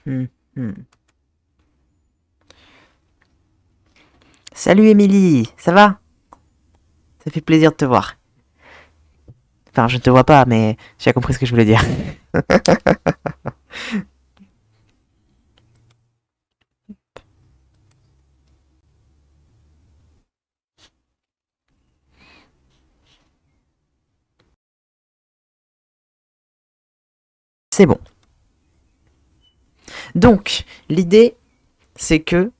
Hmm, hmm. Salut Émilie, ça va? Ça fait plaisir de te voir. Enfin, je ne te vois pas, mais tu as compris ce que je voulais dire. C'est bon. Donc, l'idée, c'est que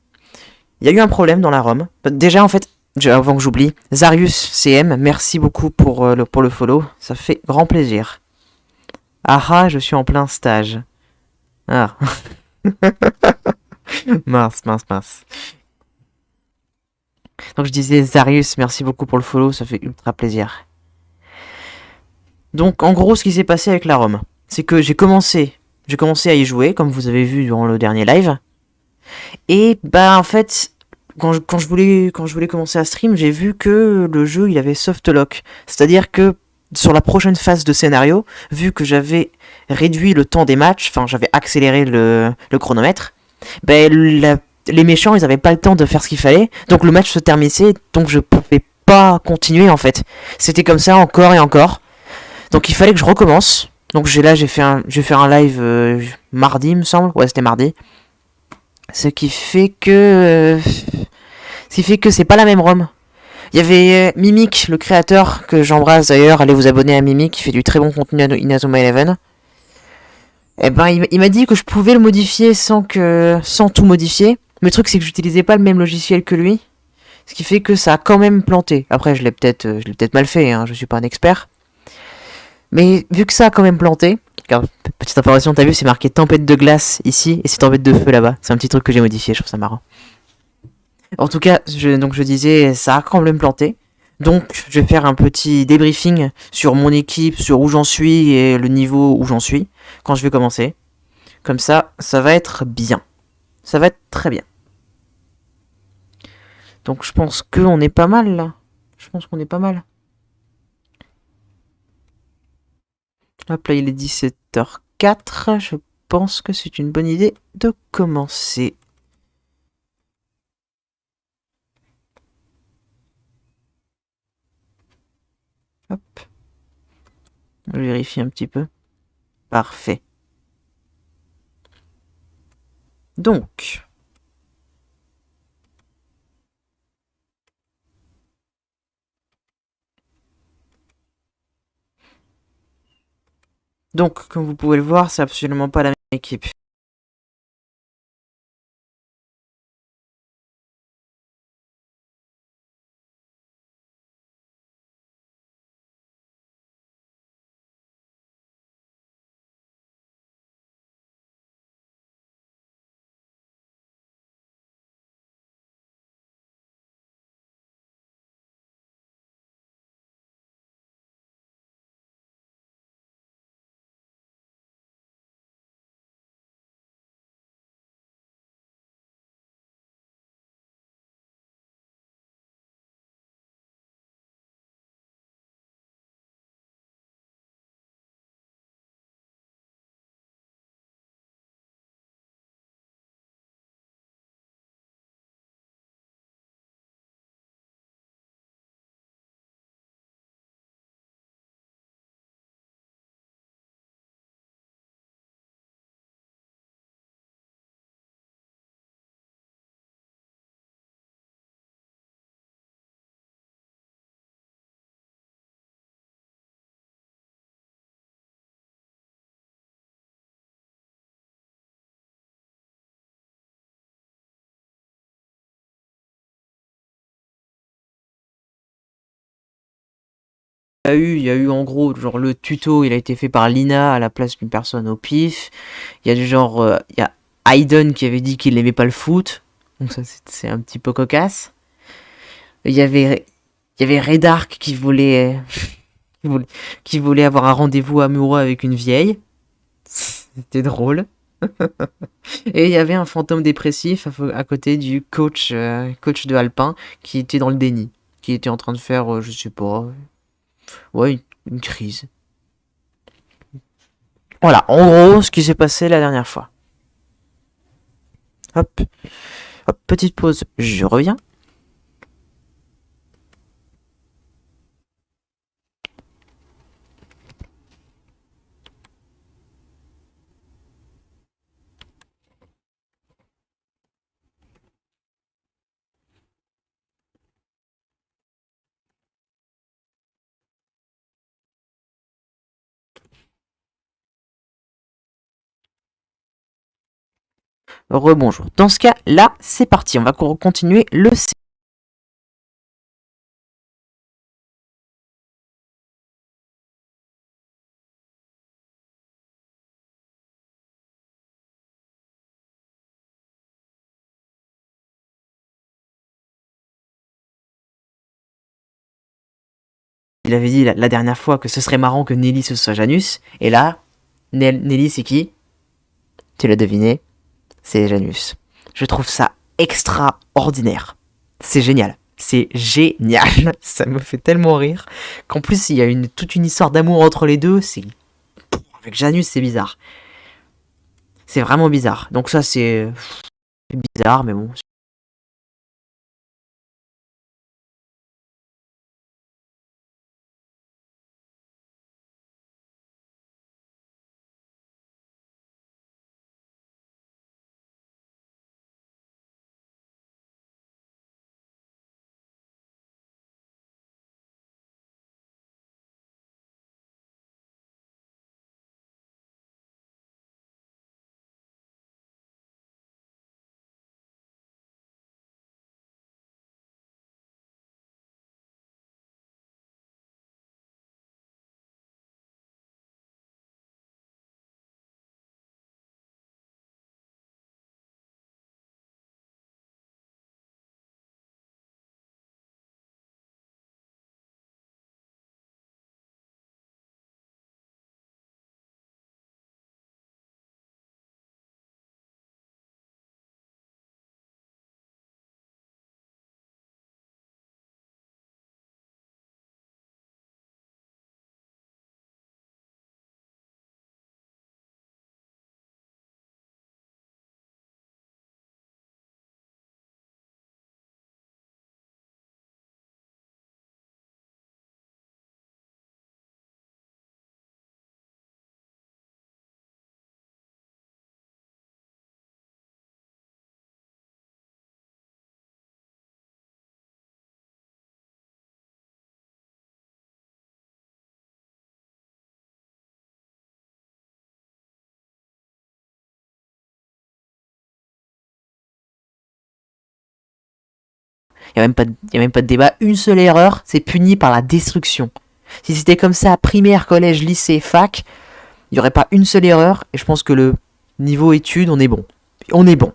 il y a eu un problème dans la ROM. Déjà, en fait, avant que j'oublie, Zarius CM, merci beaucoup pour le follow. Ça fait grand plaisir. Ah ah, je suis en plein stage. Ah, mince, mince, mince. Donc, je disais, Zarius, merci beaucoup pour le follow. Ça fait ultra plaisir. Donc, en gros, ce qui s'est passé avec la ROM, c'est que j'ai commencé à y jouer, comme vous avez vu durant le dernier live. Et bah en fait, quand je voulais commencer à stream, j'ai vu que le jeu il avait softlock. C'est-à-dire que sur la prochaine phase de scénario, vu que j'avais réduit le temps des matchs, enfin j'avais accéléré le chronomètre, ben les méchants ils avaient pas le temps de faire ce qu'il fallait, donc le match se terminait, donc je pouvais pas continuer en fait. C'était comme ça encore et encore. Donc il fallait que je recommence. Donc j'ai fait un live mardi, il me semble. Ouais, c'était mardi. Ce qui fait que. Ce qui fait que c'est pas la même ROM. Il y avait Mimic, le créateur, que j'embrasse d'ailleurs. Allez vous abonner à Mimic, qui fait du très bon contenu à Inazuma Eleven. Eh ben, il m'a dit que je pouvais le modifier sans tout modifier. Mais le truc, c'est que j'utilisais pas le même logiciel que lui. Ce qui fait que ça a quand même planté. Après, je l'ai peut-être mal fait, hein, je suis pas un expert. Mais vu que ça a quand même planté, car petite information, t'as vu, c'est marqué tempête de glace ici et c'est tempête de feu là-bas. C'est un petit truc que j'ai modifié, je trouve ça marrant. En tout cas, donc je disais, ça a quand même planté. Donc, je vais faire un petit débriefing sur mon équipe, sur où j'en suis et le niveau où j'en suis quand je vais commencer. Comme ça va être bien. Ça va être très bien. Donc, je pense qu'on est pas mal là. Je pense qu'on est pas mal. Hop là, il est 17h04. Je pense que c'est une bonne idée de commencer. Hop, je vérifie un petit peu. Parfait. Donc, comme vous pouvez le voir, c'est absolument pas la même équipe. Il y a eu en gros, genre le tuto, il a été fait par Lina à la place d'une personne au pif. Il y a du genre, il y a Hayden qui avait dit qu'il n'aimait pas le foot. Donc ça, c'est un petit peu cocasse. Il y avait Redark qui voulait, qui voulait avoir un rendez-vous amoureux avec une vieille. C'était drôle. Et il y avait un fantôme dépressif à côté du coach de Alpin qui était dans le déni. Qui était en train de faire, je sais pas, ouais, une crise. Voilà, en gros, ce qui s'est passé la dernière fois. Hop, hop, petite pause, je reviens. Rebonjour. Dans ce cas, là, c'est parti. On va continuer le. Il avait dit la dernière fois que ce serait marrant que Nelly ce soit Janus. Et là, Nelly, c'est qui? Tu l'as deviné, c'est Janus. Je trouve ça extraordinaire. C'est génial. C'est génial. Ça me fait tellement rire. Qu'en plus, il y a toute une histoire d'amour entre les deux. Avec Janus, c'est bizarre. C'est vraiment bizarre. Donc ça, c'est bizarre, mais bon. Il y a même pas de débat. Une seule erreur, c'est puni par la destruction. Si c'était comme ça, primaire, collège, lycée, fac, il n'y aurait pas une seule erreur. Et je pense que le niveau études, on est bon. On est bon.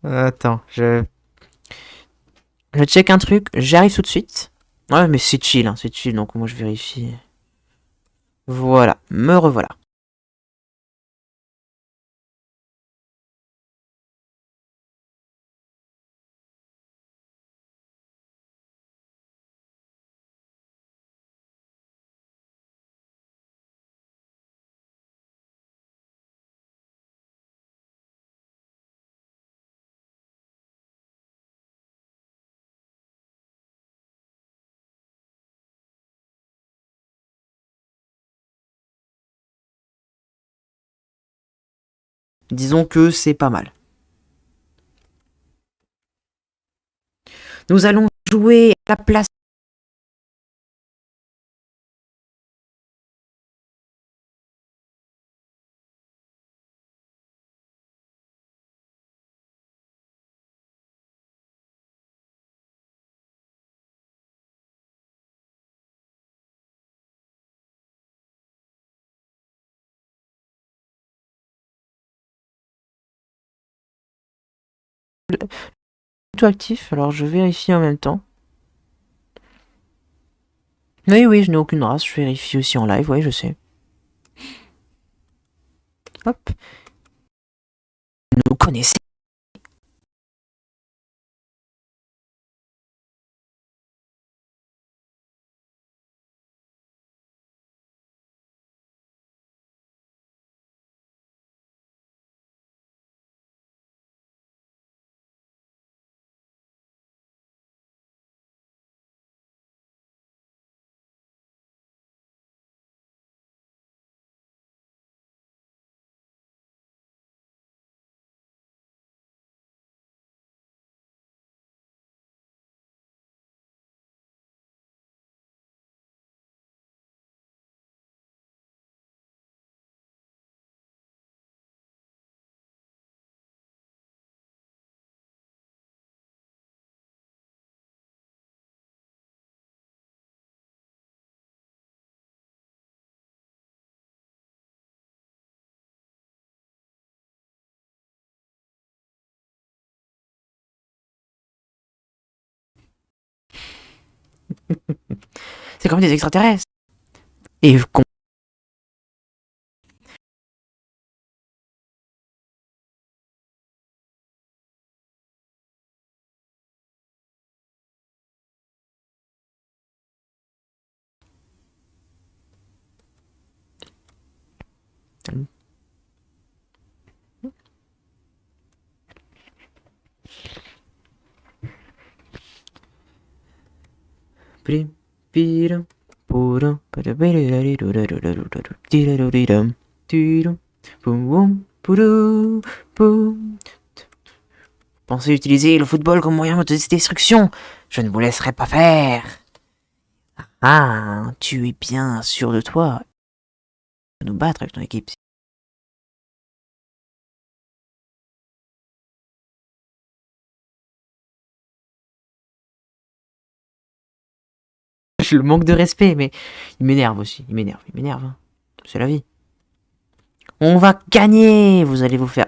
Attends, je check un truc. J'arrive tout de suite. Ouais, mais c'est chill. Donc moi je vérifie. Voilà, me revoilà. Disons que c'est pas mal. Nous allons jouer à la place. Tout actif, alors je vérifie en même temps. Oui, oui, je n'ai aucune race, je vérifie aussi en live, oui, je sais. Hop. Nous connaissez. C'est comme des extraterrestres. Et pensez utiliser le football comme moyen de destruction. Je ne vous laisserai pas faire. Ah, tu es bien sûr de toi. Tu vas nous battre avec ton équipe. Je le manque de respect, mais il m'énerve aussi. Il m'énerve. Hein. C'est la vie. On va gagner. Vous allez vous faire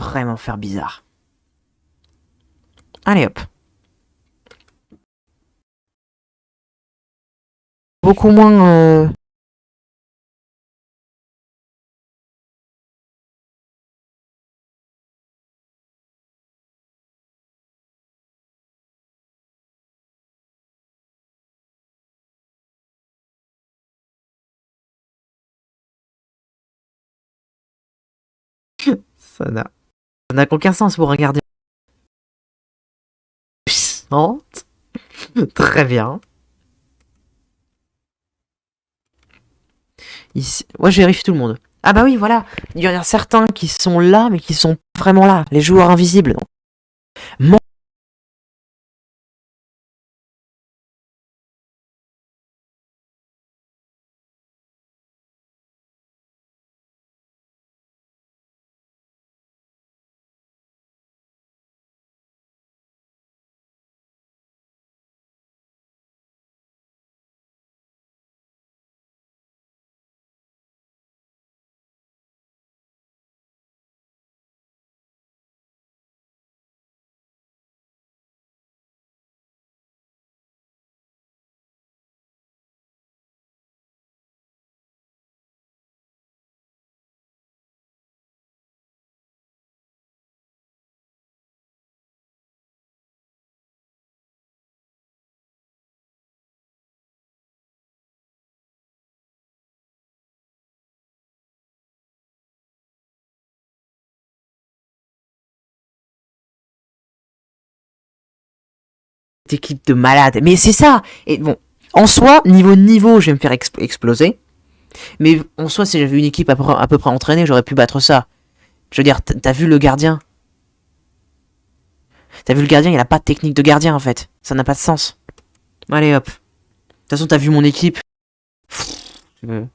vraiment faire bizarre. Allez hop. Beaucoup moins. Ça n'a aucun sens pour regarder. Puissante. Très bien. Ici... Ouais, je vérifie tout le monde. Ah bah oui, voilà. Il y en a certains qui sont là, mais qui sont vraiment là. Les joueurs invisibles. cette équipe de malades. Mais c'est ça. Et bon, en soi, niveau, je vais me faire exploser. Mais en soi, si j'avais une équipe à peu près entraînée, j'aurais pu battre ça. Je veux dire, t'as vu le gardien? T'as vu le gardien? Il a pas de technique de gardien en fait. Ça n'a pas de sens. Allez hop. De toute façon, t'as vu mon équipe. Euh,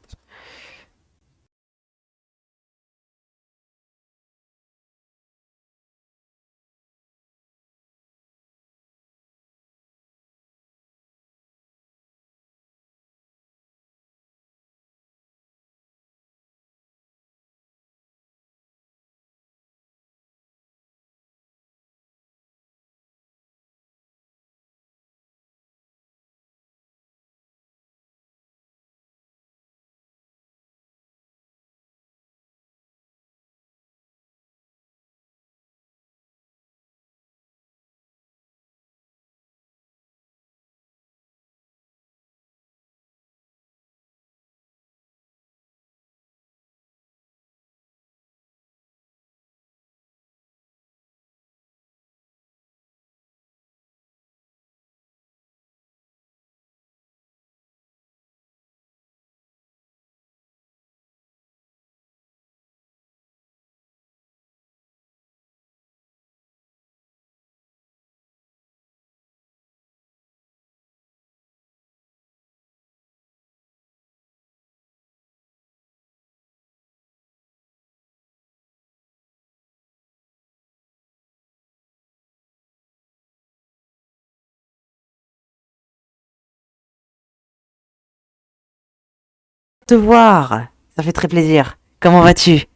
Te voir. Ça fait très plaisir. Comment vas-tu?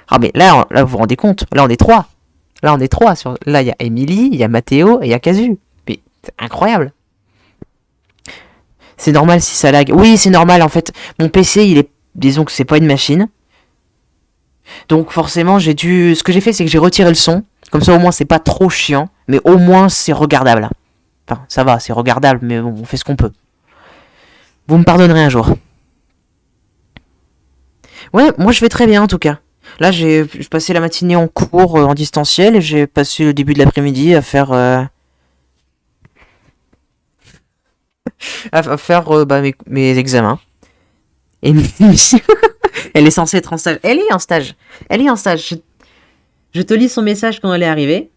Ah mais là, vous vous rendez compte? Là, on est trois. Là, on est trois. Là, il y a Emily, il y a Mathéo et il y a Casu. Mais c'est incroyable. C'est normal si ça lag. Oui, c'est normal en fait. Mon PC, il est. Disons que c'est pas une machine. Donc forcément, j'ai dû. Ce que j'ai fait, c'est que j'ai retiré le son. Comme ça, au moins, c'est pas trop chiant. Mais au moins, c'est regardable. Enfin, ça va, c'est regardable, mais bon, on fait ce qu'on peut. Vous me pardonnerez un jour. Ouais, moi je vais très bien en tout cas. Là, j'ai passé la matinée en cours en distanciel et j'ai passé le début de l'après-midi à faire bah, mes examens. Et elle est censée être en stage. Elle est en stage. Elle est en stage. Je te lis son message quand elle est arrivée.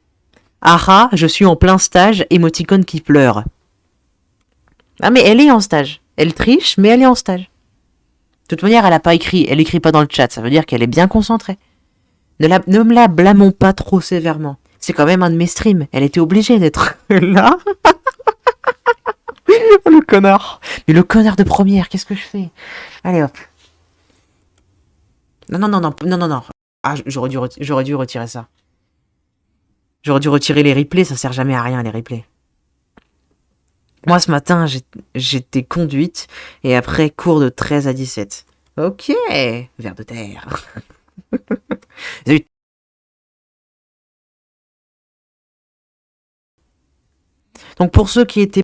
Ah ah, je suis en plein stage, émoticône qui pleure. Ah mais elle est en stage. Elle triche, mais elle est en stage. De toute manière, elle a pas écrit. Elle écrit pas dans le chat. Ça veut dire qu'elle est bien concentrée. Ne me la blâmons pas trop sévèrement. C'est quand même un de mes streams. Elle était obligée d'être là. Le connard. Mais le connard de première, qu'est-ce que je fais? Allez hop. Non, non, non, non, non, non, non. Ah, j'aurais dû retirer ça. J'aurais dû retirer les replays, ça sert jamais à rien les replays. Moi ce matin, j'étais conduite et après cours de 13 à 17. Ok, vers de terre. Zut. Donc pour ceux qui étaient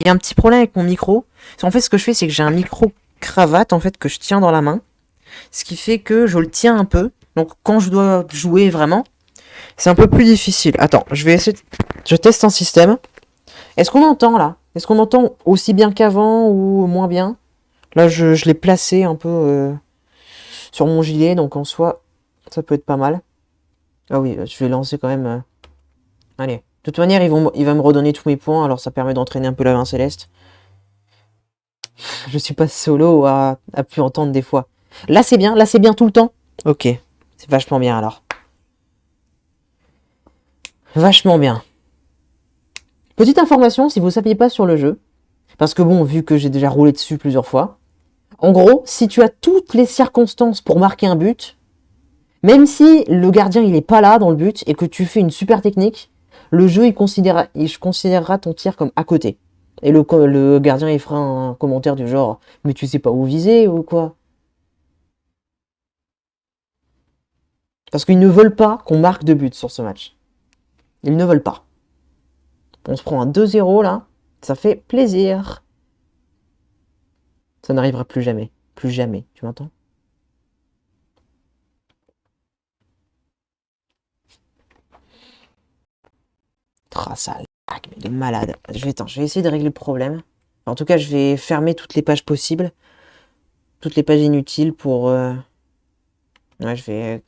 il y a un petit problème avec mon micro. En fait, ce que je fais, c'est que j'ai un micro cravate en fait que je tiens dans la main. Ce qui fait que je le tiens un peu. Donc quand je dois jouer vraiment, c'est un peu plus difficile. Attends, je vais essayer. Je teste un système. Est-ce qu'on entend là? Est-ce qu'on entend aussi bien qu'avant ou moins bien? Là, je l'ai placé un peu sur mon gilet, donc en soi, ça peut être pas mal. Ah oui, je vais lancer quand même. Allez. De toute manière, il va me redonner tous mes points, alors ça permet d'entraîner un peu la main céleste. Je suis pas solo à pu entendre des fois. Là c'est bien tout le temps. Ok, c'est vachement bien alors. Vachement bien. Petite information, si vous ne saviez pas sur le jeu, parce que bon, vu que j'ai déjà roulé dessus plusieurs fois, en gros, si tu as toutes les circonstances pour marquer un but, même si le gardien il est pas là dans le but et que tu fais une super technique, le jeu il considérera ton tir comme à côté. Et le gardien il fera un commentaire du genre mais tu sais pas où viser ou quoi. Parce qu'ils ne veulent pas qu'on marque de but sur ce match. Ils ne veulent pas. On se prend un 2-0 là, ça fait plaisir. Ça n'arrivera plus jamais. Plus jamais, tu m'entends? Ah, ça lag, mais de malade. Je vais essayer de régler le problème. En tout cas, je vais fermer toutes les pages possibles. Toutes les pages inutiles pour... Ouais, je vais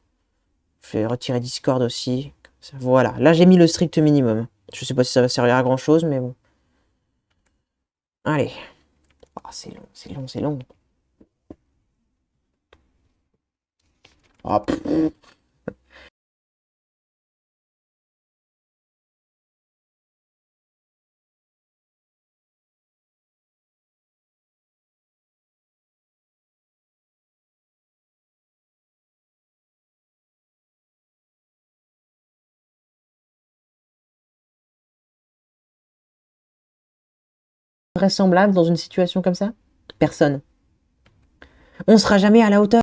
retirer Discord aussi. Voilà, là j'ai mis le strict minimum. Je sais pas si ça va servir à grand chose, mais bon. Allez. Ah, c'est long, c'est long, c'est long. Ah, vraisemblable dans une situation comme ça? Personne. On sera jamais à la hauteur.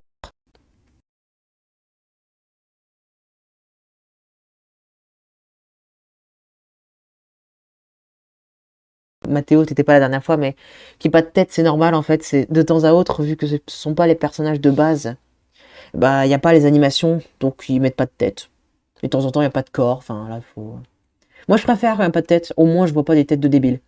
Mathéo, t'étais pas la dernière fois, mais qui pas de tête, c'est normal en fait. C'est de temps à autre, vu que ce sont pas les personnages de base, bah y a pas les animations, donc ils mettent pas de tête. Et de temps en temps, y a pas de corps. Enfin là, faut. Moi, je préfère quand même pas de tête. Au moins, je vois pas des têtes de débiles.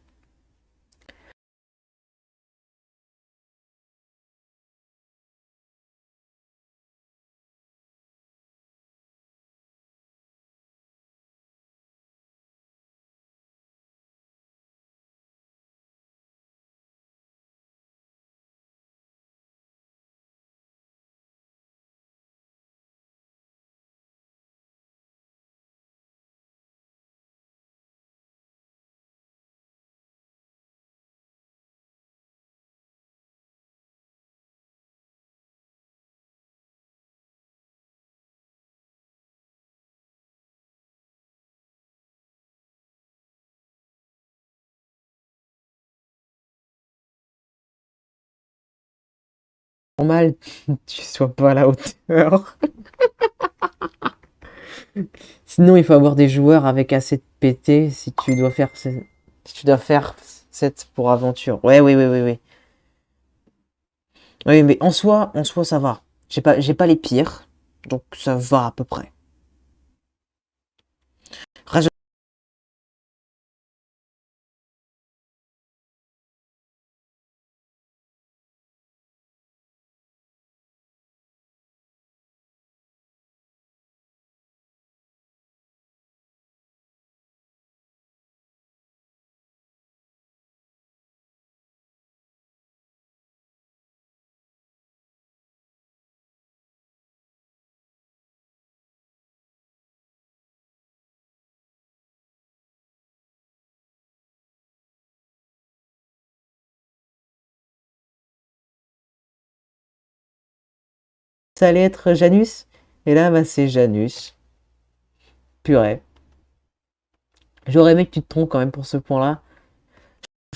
Normal, tu sois pas à la hauteur. Sinon, il faut avoir des joueurs avec assez de PT si tu dois faire, si tu dois faire cette pour aventure. Ouais, oui, oui, oui, oui. Oui, mais en soi, ça va. J'ai pas les pires, donc ça va à peu près. Rage- Ça allait être Janus, et là, bah, c'est Janus. Purée. J'aurais aimé que tu te trompes quand même pour ce point-là.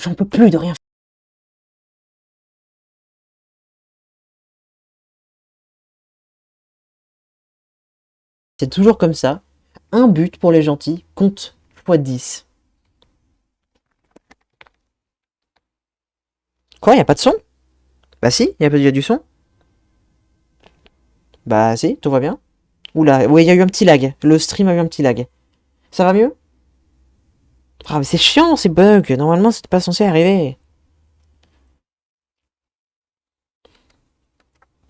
J'en peux plus de rien. C'est toujours comme ça. Un but pour les gentils compte fois 10. Quoi, y a pas de son? Bah si, il y a du son. Bah si, tout va bien. Oula, ouais, il y a eu un petit lag. Le stream a eu un petit lag. Ça va mieux? Ah, mais c'est chiant ces bugs. Normalement, c'était pas censé arriver.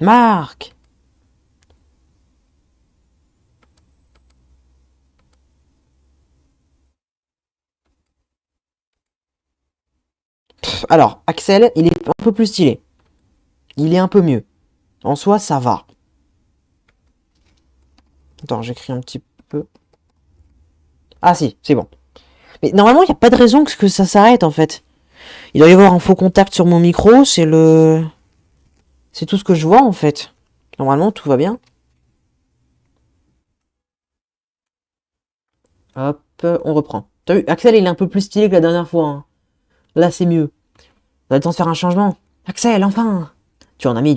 Marc! Alors, Axel, il est un peu plus stylé. Il est un peu mieux. En soi, ça va. Attends, j'écris un petit peu. Ah si, c'est bon. Mais normalement, il n'y a pas de raison que ça s'arrête en fait. Il doit y avoir un faux contact sur mon micro, c'est le... C'est tout ce que je vois en fait. Normalement, tout va bien. Hop, on reprend. T'as vu, Axel, il est un peu plus stylé que la dernière fois, hein. Là, c'est mieux. On a le temps de faire un changement. Axel, enfin! Tu en as mis.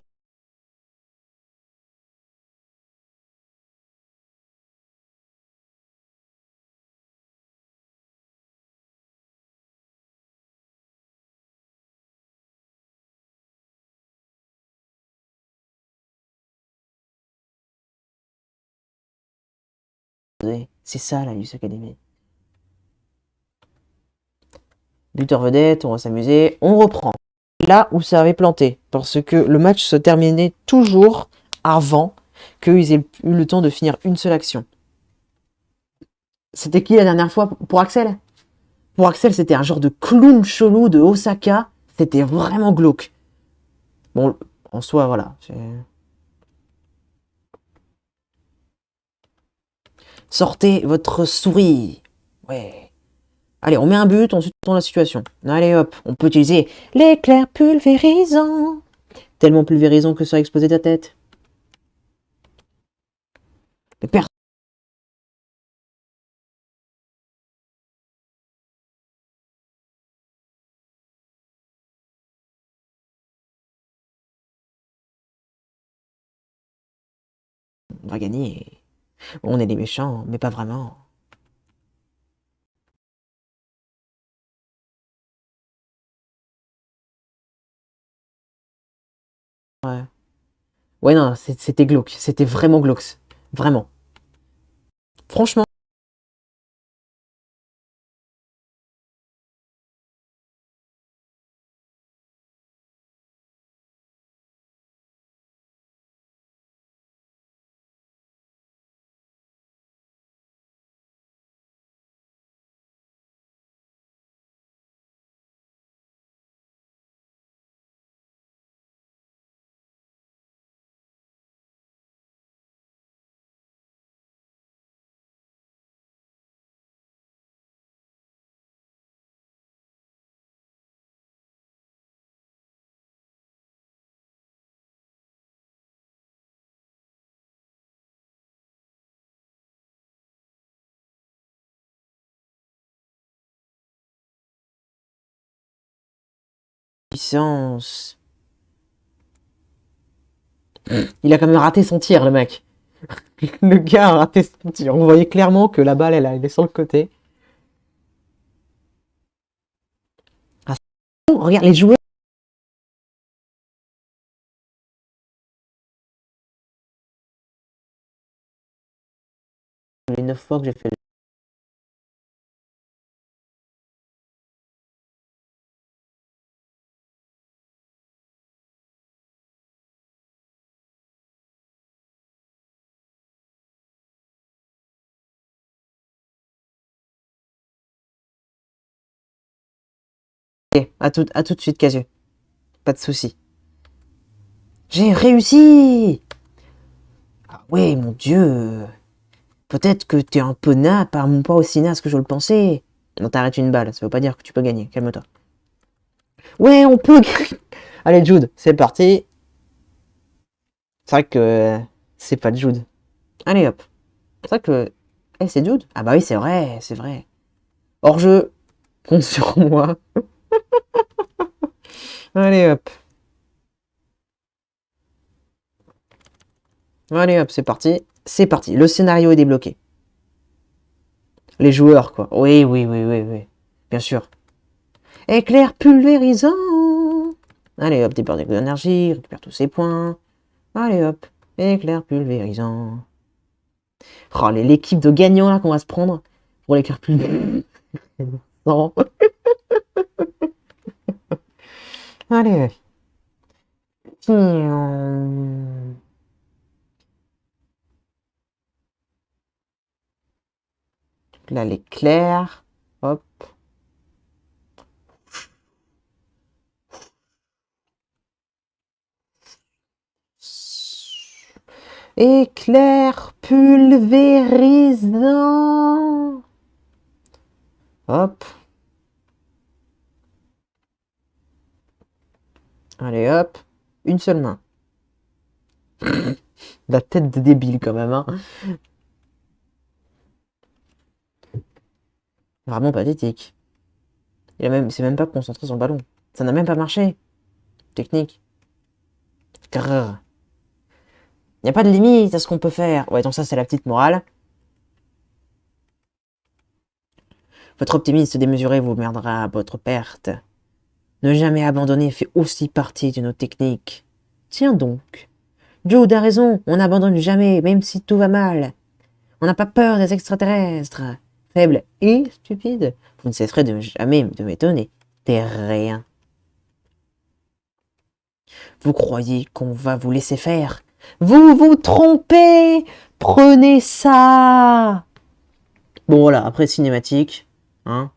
C'est ça la Luce Academy. Buteur vedette, on va s'amuser. On reprend. Là où ça avait planté. Parce que le match se terminait toujours avant qu'ils aient eu le temps de finir une seule action. C'était qui la dernière fois pour Axel? Pour Axel, c'était un genre de clown chelou de Osaka. C'était vraiment glauque. Bon, en soi, voilà. Sortez votre souris. Ouais. Allez, on met un but, ensuite on tourne la situation. Allez hop, on peut utiliser l'éclair pulvérisant. Tellement pulvérisant que ça a explosé ta tête. Mais personne va gagner. On est des méchants, mais pas vraiment. Ouais. Ouais, non, c'était glauque. C'était vraiment glauque. Vraiment. Franchement. Puissance. Il a quand même raté son tir, le mec. Le gars a raté son tir. On voyait clairement que la balle, elle est sur le côté. Ah, oh, regarde, les joueurs. Les 9 fois que j'ai fait. Ok, à tout de suite, Casu. Pas de soucis. J'ai réussi! Ah ouais, mon dieu. Peut-être que t'es un peu naze, pas aussi naze que je le pensais. Non, t'arrêtes une balle, ça veut pas dire que tu peux gagner. Calme-toi. Ouais, on peut. Allez, Jude, c'est parti. C'est vrai que c'est pas Jude. Allez, hop. C'est vrai que. Eh, c'est Jude? Ah bah oui, c'est vrai, c'est vrai. Hors-jeu, compte sur moi. Allez, hop. Allez, hop, c'est parti. C'est parti. Le scénario est débloqué. Les joueurs, quoi. Oui. Bien sûr. Éclair pulvérisant. Allez hop, déborde d'énergie, récupère tous ses points. Allez hop, éclair pulvérisant. Oh, l'équipe de gagnants là qu'on va se prendre pour l'éclair pulvérisant. Allez. Là, l'éclair. Hop. Éclair pulvérisant. Hop. Allez hop. Une seule main. La tête de débile quand même, hein. Vraiment pathétique. C'est même pas concentré sur le ballon. Ça n'a même pas marché. Technique. Grrr. Il n'y a pas de limite à ce qu'on peut faire. Ouais, donc ça, c'est la petite morale. Votre optimisme démesuré vous mènera à votre perte. Ne jamais abandonner fait aussi partie de nos techniques. Tiens donc. Jude a raison, on n'abandonne jamais, même si tout va mal. On n'a pas peur des extraterrestres. Faible et stupide, vous ne cesserez de jamais de m'étonner. T'es rien. Vous croyez qu'on va vous laisser faire? Vous vous trompez! Prenez ça! Bon voilà, après cinématique, hein.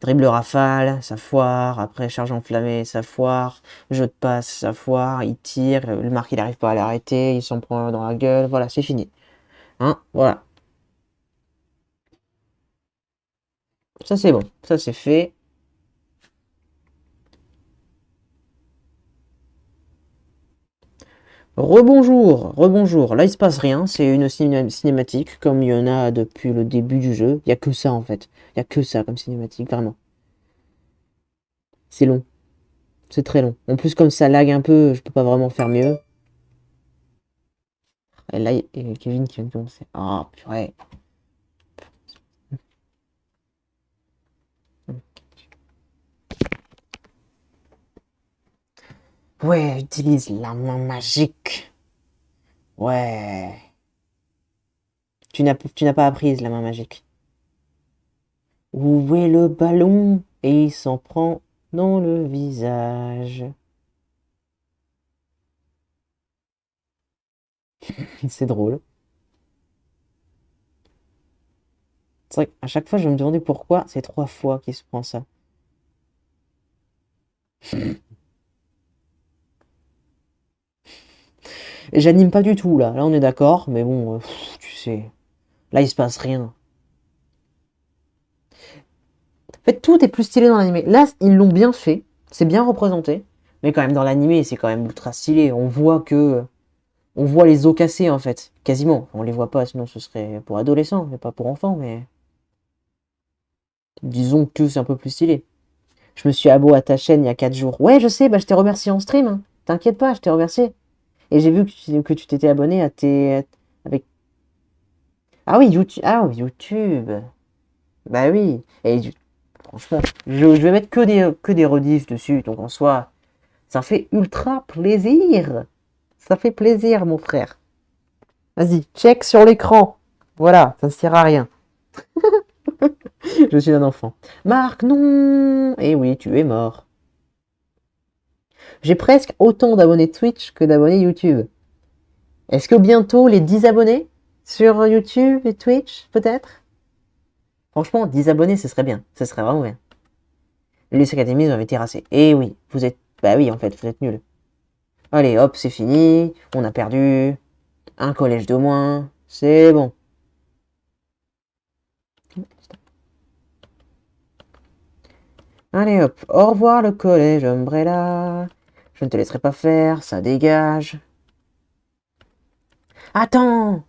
Dribble rafale, ça foire, après charge enflammée, ça foire, jeu de passe, ça foire, il tire, le marque il n'arrive pas à l'arrêter, il s'en prend dans la gueule, voilà, c'est fini. Hein, voilà. Ça c'est bon, ça c'est fait. Rebonjour, rebonjour. Là il se passe rien, c'est une cinématique comme il y en a depuis le début du jeu. Il n'y a que ça en fait. Il n'y a que ça comme cinématique, vraiment. C'est long. C'est très long. En plus comme ça lag un peu, je peux pas vraiment faire mieux. Et là, il y a Kevin qui vient de commencer. Ah, purée. Ouais, utilise la main magique. Ouais. Tu n'as pas apprise la main magique. Où est le ballon? Et il s'en prend dans le visage. C'est drôle. C'est vrai qu'à chaque fois, je me demandais pourquoi c'est 3 fois qu'il se prend ça. Et j'anime pas du tout là. Là, on est d'accord, mais bon, tu sais. Là, il se passe rien. En fait, tout est plus stylé dans l'animé. Là, ils l'ont bien fait. C'est bien représenté. Mais quand même, dans l'animé, c'est quand même ultra stylé. On voit les os cassés, en fait. Quasiment. On les voit pas, sinon ce serait pour adolescents, mais pas pour enfants, mais... Disons que c'est un peu plus stylé. Je me suis abo à ta chaîne il y a 4 jours. Ouais, je sais, bah je t'ai remercié en stream, hein. T'inquiète pas, je t'ai remercié. Et j'ai vu que tu t'étais abonné à tes... Avec... Ah oui, YouTube. Ah oui, YouTube. Bah oui. Et franchement, je vais mettre que des rediffs dessus, donc en soi, ça fait ultra plaisir. Ça fait plaisir, mon frère. Vas-y, check sur l'écran. Voilà, ça ne sert à rien. Je suis un enfant. Marc, non. Eh oui, tu es mort. J'ai presque autant d'abonnés Twitch que d'abonnés YouTube. Est-ce que bientôt les 10 abonnés sur YouTube et Twitch, peut-être? Franchement, 10 abonnés, ce serait bien. Ce serait vraiment bien. Les Academy, ils ont été terrassés. Eh oui, vous êtes... Bah oui, en fait, vous êtes nuls. Allez, hop, c'est fini. On a perdu. Un collège de moins. C'est bon. Allez hop, au revoir le collège Umbrella. Je ne te laisserai pas faire, ça dégage. Attends!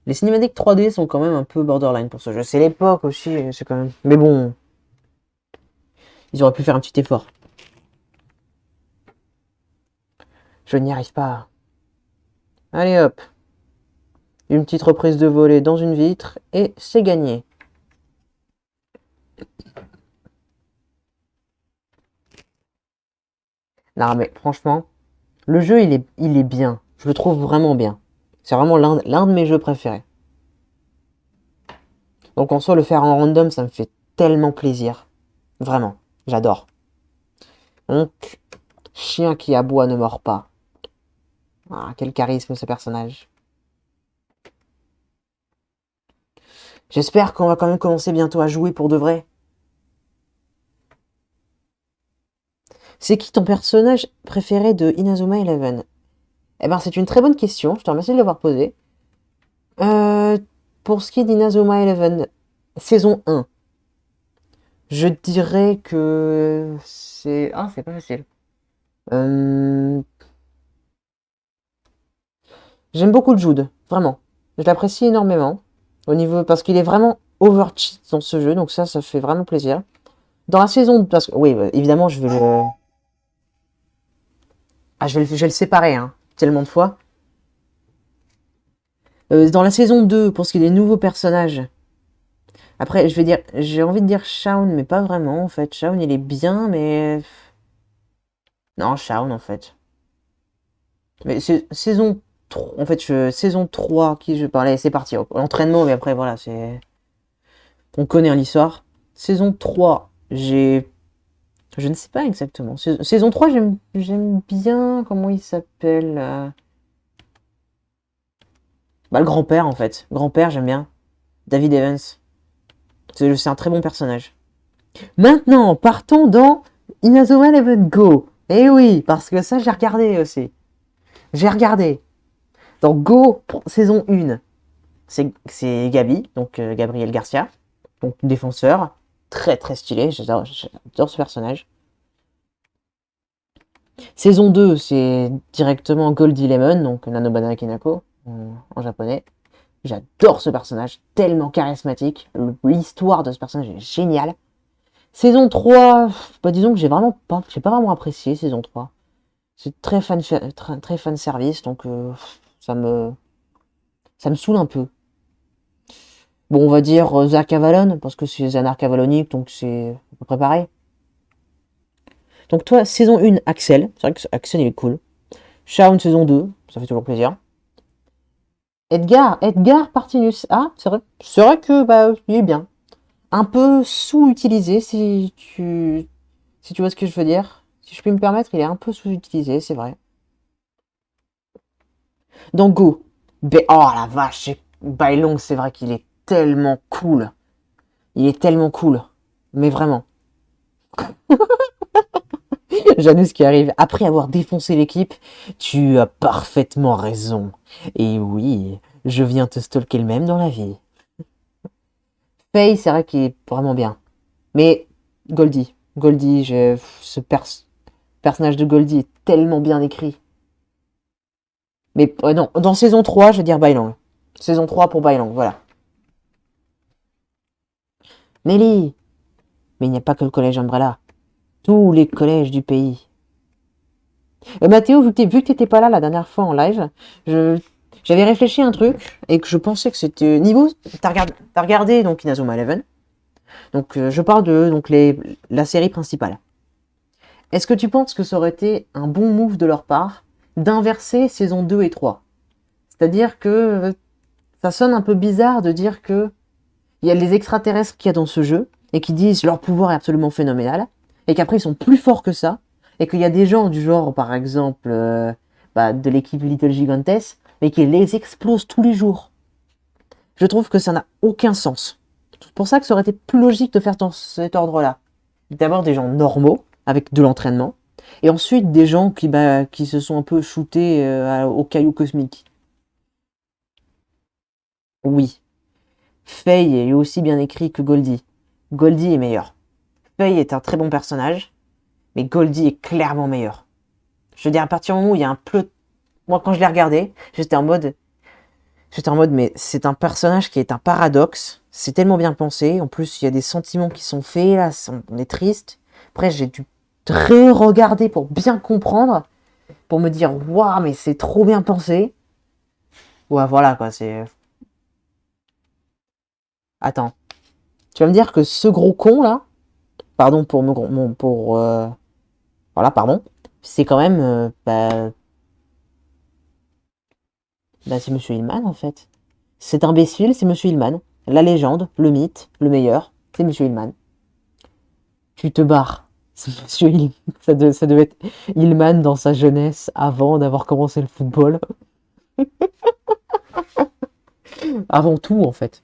Les cinématiques 3D sont quand même un peu borderline pour ce jeu. C'est l'époque aussi, c'est quand même... Mais bon, ils auraient pu faire un petit effort. Je n'y arrive pas. Allez hop. Une petite reprise de volée dans une vitre et c'est gagné. Non, mais franchement, le jeu, il est bien. Je le trouve vraiment bien. C'est vraiment l'un de mes jeux préférés. Donc en soi, le faire en random, ça me fait tellement plaisir. Vraiment, j'adore. Donc, chien qui aboie ne mord pas. Ah, quel charisme ce personnage. J'espère qu'on va quand même commencer bientôt à jouer pour de vrai. C'est qui ton personnage préféré de Inazuma Eleven? Eh ben, c'est une très bonne question. Je te remercie de l'avoir posée. Euh, pour ce qui est d'Inazuma Eleven, saison 1, je dirais que c'est... Ah, c'est pas facile. Euh, J'aime beaucoup Jude, vraiment. Je l'apprécie énormément. Au niveau... Parce qu'il est vraiment overcheat dans ce jeu, donc ça fait vraiment plaisir. Dans la saison... Parce que, oui, évidemment, je vais le... Ah, je vais le séparer, hein, tellement de fois. Dans la saison 2, pour ce qui est des nouveaux personnages, après, je vais dire, j'ai envie de dire Shaun, mais pas vraiment, en fait. Shaun, il est bien, mais... Non, Shaun, en fait. Mais c'est saison 3, en fait, saison 3, qui je parlais, c'est parti. L'entraînement, mais après, voilà, c'est... On connaît hein, l'histoire. Saison 3, j'ai... Je ne sais pas exactement. Saison 3, j'aime bien... Comment il s'appelle Bah, le grand-père, en fait. Grand-père, j'aime bien. David Evans. C'est un très bon personnage. Maintenant, partons dans Inazuma Eleven Go. Eh oui, parce que ça, j'ai regardé aussi. J'ai regardé. Dans Go, saison 1, c'est Gabi, donc Gabriel Garcia, donc défenseur. Très très stylé, j'adore ce personnage. Saison 2, c'est directement Goldie Lemon, donc Nanobana Kinako, en japonais. J'adore ce personnage, tellement charismatique. L'histoire de ce personnage est géniale. Saison 3, bah disons que j'ai pas vraiment apprécié saison 3. C'est très fan service, donc ça me, ça me saoule un peu. Bon, on va dire Zark Avalon, parce que c'est un arc avalonique, donc c'est à peu près pareil. Donc toi, saison 1, Axel. C'est vrai que Axel, il est cool. Shaun, saison 2, ça fait toujours plaisir. Edgar Partinus. Ah, c'est vrai que bah, il est bien. Un peu sous-utilisé, si tu vois ce que je veux dire. Si je puis me permettre, il est un peu sous-utilisé, c'est vrai. Dans Go, oh la vache, Bailong, c'est vrai qu'il est tellement cool. Il est tellement cool. Mais vraiment. Janus qui arrive après avoir défoncé l'équipe. Tu as parfaitement raison. Et oui, je viens te stalker le même dans la vie. Faye, c'est vrai qu'il est vraiment bien. Mais Goldie, personnage de Goldie est tellement bien écrit. Mais non, dans saison 3, je vais dire Bailang. Saison 3 pour Bailang, voilà. Nelly. Mais il n'y a pas que le collège Umbrella. Tous les collèges du pays. Mathéo, vu que t'étais pas là la dernière fois en live, j'avais réfléchi à un truc et que je pensais que c'était niveau. T'as regardé donc Inazuma Eleven. Donc je parle de donc la série principale. Est-ce que tu penses que ça aurait été un bon move de leur part d'inverser saison 2 et 3? C'est-à-dire que ça sonne un peu bizarre de dire que il y a les extraterrestres qu'il y a dans ce jeu et qui disent leur pouvoir est absolument phénoménal et qu'après ils sont plus forts que ça et qu'il y a des gens du genre par exemple de l'équipe Little Gigantes mais qui les explosent tous les jours. Je trouve que ça n'a aucun sens. C'est pour ça que ça aurait été plus logique de faire dans cet ordre-là. D'abord des gens normaux avec de l'entraînement et ensuite des gens qui se sont un peu shootés au caillou cosmique. Oui, Faye est aussi bien écrit que Goldie. Goldie est meilleur. Faye est un très bon personnage, mais Goldie est clairement meilleur. Je veux dire, à partir du moment où il y a un plot... Moi, quand je l'ai regardé, mais c'est un personnage qui est un paradoxe. C'est tellement bien pensé. En plus, il y a des sentiments qui sont faits, là, on est triste. Après, j'ai dû très regarder pour bien comprendre, pour me dire, waouh, mais c'est trop bien pensé. Ouais, voilà, quoi, c'est... Attends. Tu vas me dire que ce gros con, là, pardon pour voilà, pardon. c'est quand même... c'est Monsieur Hillman, en fait. Cet imbécile, c'est Monsieur Hillman. La légende, le mythe, le meilleur, c'est Monsieur Hillman. Tu te barres. C'est Monsieur Hillman. Ça devait être Hillman dans sa jeunesse, avant d'avoir commencé le football. Avant tout, en fait.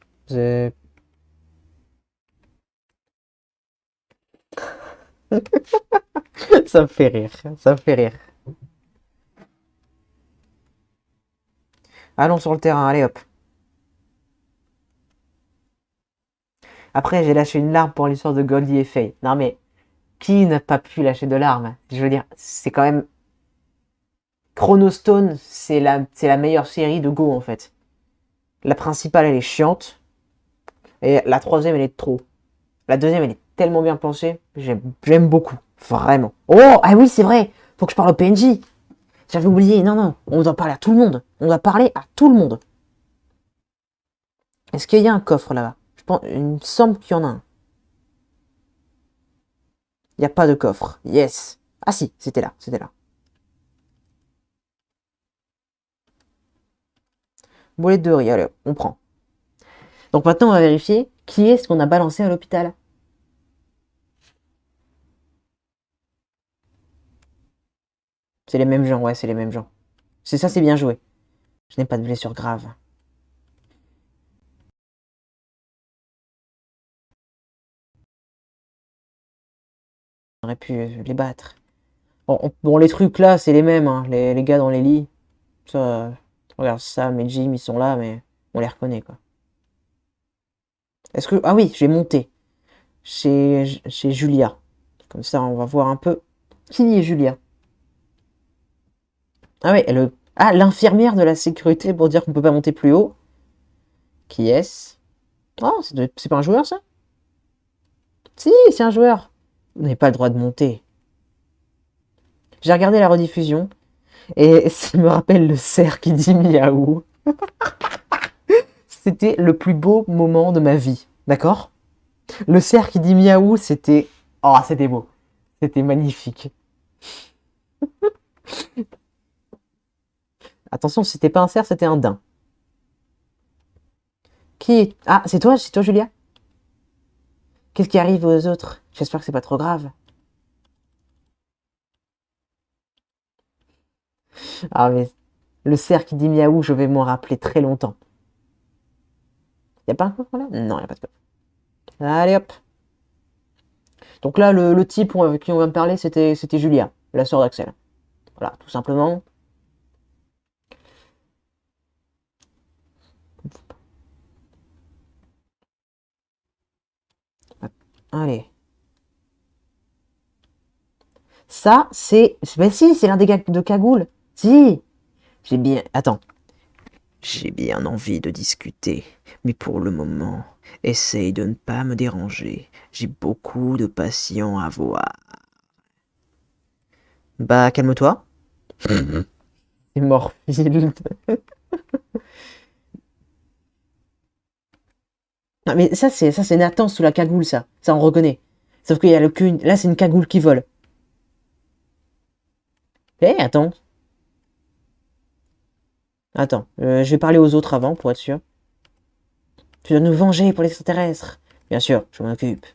Ça me fait rire. Ça me fait rire. Allons sur le terrain, allez hop. Après, j'ai lâché une larme pour l'histoire de Goldie et Faye. Non mais, qui n'a pas pu lâcher de larmes? Je veux dire, c'est quand même... Chronostone, c'est la meilleure série de Go, en fait. La principale, elle est chiante. Et la troisième, elle est trop. La deuxième, elle est tellement bien pensée. J'aime beaucoup. Vraiment. Oh, ah oui, c'est vrai. Faut que je parle au PNJ. J'avais oublié. Non, non. On doit parler à tout le monde. On doit parler à tout le monde. Est-ce qu'il y a un coffre là-bas? Il me semble qu'il y en a un. Il n'y a pas de coffre. Yes. Ah si, c'était là. C'était là. Boulette de riz. Allez, on prend. Donc maintenant, on va vérifier qui est-ce qu'on a balancé à l'hôpital. C'est les mêmes gens, ouais, c'est les mêmes gens. C'est ça, c'est bien joué. Je n'ai pas de blessure grave. On aurait pu les battre. Bon, les trucs là, c'est les mêmes, hein. Les gars dans les lits. Ça, regarde, Sam et Jim, ils sont là, mais on les reconnaît, quoi. Est-ce que... Ah oui, je vais monter chez Julia. Comme ça, on va voir un peu qui est Julia. Ah oui, ah, l'infirmière de la sécurité pour dire qu'on peut pas monter plus haut. Qui est-ce? Oh, c'est pas un joueur, ça? Si, c'est un joueur. Vous n'avez pas le droit de monter. J'ai regardé la rediffusion et ça me rappelle le cerf qui dit miaou. C'était le plus beau moment de ma vie, d'accord? Le cerf qui dit miaou, c'était... Oh, c'était beau. C'était magnifique. Attention, c'était pas un cerf, c'était un daim. Qui est... Ah, c'est toi, Julia? Qu'est-ce qui arrive aux autres? J'espère que c'est pas trop grave. Ah, mais le cerf qui dit miaou, je vais m'en rappeler très longtemps. Y a pas un coffre là? Non, y a pas de coffre. Allez hop. Donc là, le type avec qui on va me parler, c'était Julia, la sœur d'Axel. Voilà, tout simplement. Allez. Ça, c'est... Ben si, c'est l'un des gars de Cagoule. Si. J'ai bien... Attends. J'ai bien envie de discuter, mais pour le moment, essaye de ne pas me déranger. J'ai beaucoup de patients à voir. Bah, calme-toi. C'est Morfield. Ah, mais ça, c'est Nathan sous la cagoule, ça. Ça, on reconnaît. Sauf qu'il y a le cul... Là, c'est une cagoule qui vole. Eh, attends. Attends, je vais parler aux autres avant, pour être sûr. Tu dois nous venger pour les extraterrestres. Bien sûr, je m'en occupe.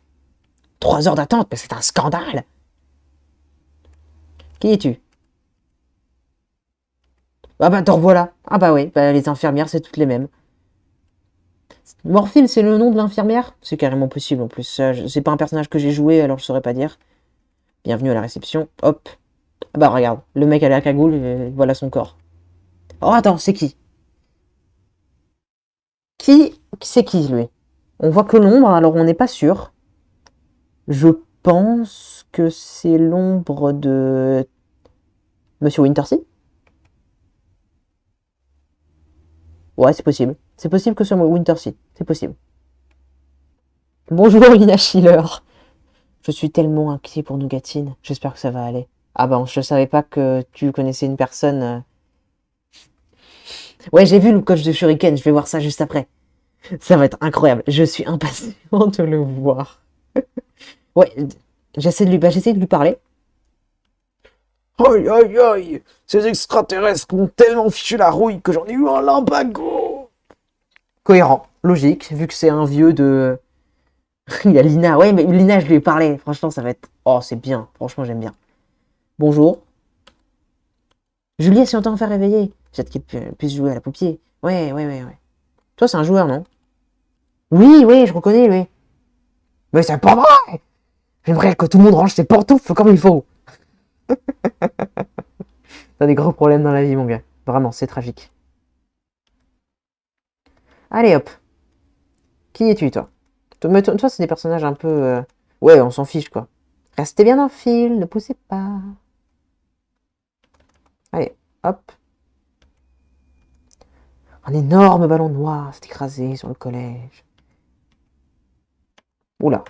3 heures d'attente, mais c'est un scandale. Qui es-tu? Ah bah, te revoilà. Ah bah oui, bah, les infirmières, c'est toutes les mêmes. Morphine, c'est le nom de l'infirmière? C'est carrément possible, en plus. C'est pas un personnage que j'ai joué, alors je saurais pas dire. Bienvenue à la réception. Hop. Ah bah, regarde, le mec a la cagoule, voilà son corps. Oh, attends, c'est qui? C'est qui, lui? On voit que l'ombre, alors on n'est pas sûr. Je pense que c'est l'ombre de... Monsieur Wintersea? Ouais, c'est possible. C'est possible que ce soit Wintersea. C'est possible. Bonjour, Lina Schiller. Je suis tellement inquiet pour Nougatine. J'espère que ça va aller. Ah ben, je savais pas que tu connaissais une personne... Ouais, j'ai vu le coach de Shuriken. Je vais voir ça juste après. Ça va être incroyable. Je suis impatient de le voir. Ouais, j'essaie de lui parler. Aïe aïe aïe, ces extraterrestres m'ont tellement fichu la rouille que j'en ai eu un limbago. Cohérent, logique, vu que c'est un vieux de... Il y a Lina, ouais mais Lina je lui ai parlé, franchement ça va être... Oh c'est bien, franchement j'aime bien. Bonjour. Julie, si on t'en fait réveiller, j'ai hâte qu'il puisse jouer à la paupier. Ouais. Toi c'est un joueur non? Oui, je reconnais lui. Mais c'est pas vrai. J'aimerais que tout le monde range ses pantoufles comme il faut. T'as des gros problèmes dans la vie mon gars, vraiment c'est tragique. Allez hop, qui es-tu toi? Toi c'est des personnages un peu... Ouais on s'en fiche quoi. Restez bien dans le fil, ne poussez pas. Allez, hop. Un énorme ballon noir s'est écrasé sur le collège. Oula.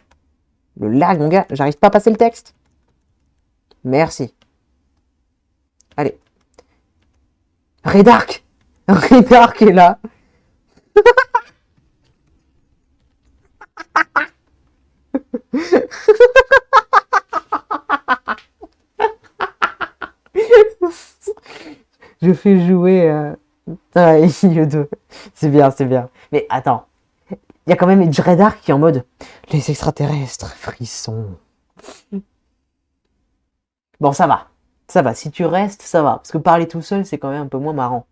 Le lag, mon gars, j'arrive pas à passer le texte. Merci. Allez. Redark Redark est là. Je fais jouer... Yodo. C'est bien. Mais attends. Il y a quand même Redark qui est en mode... Les extraterrestres, frissons. Bon, ça va. Ça va. Si tu restes, ça va. Parce que parler tout seul, c'est quand même un peu moins marrant.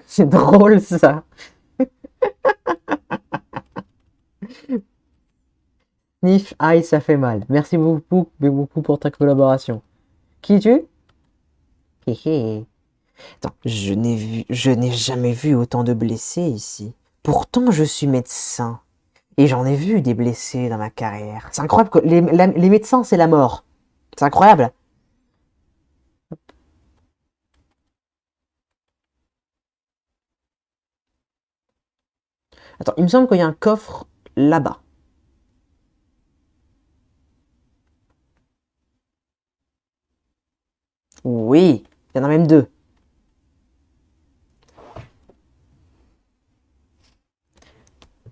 C'est drôle, ça. Sniff, aïe, ça fait mal. Merci beaucoup pour ta collaboration. Qui es-tu? Attends, je n'ai jamais vu autant de blessés ici. Pourtant, je suis médecin. Et j'en ai vu des blessés dans ma carrière. C'est incroyable que les médecins, c'est la mort. C'est incroyable. Attends, il me semble qu'il y a un coffre là-bas. Oui, il y en a même deux.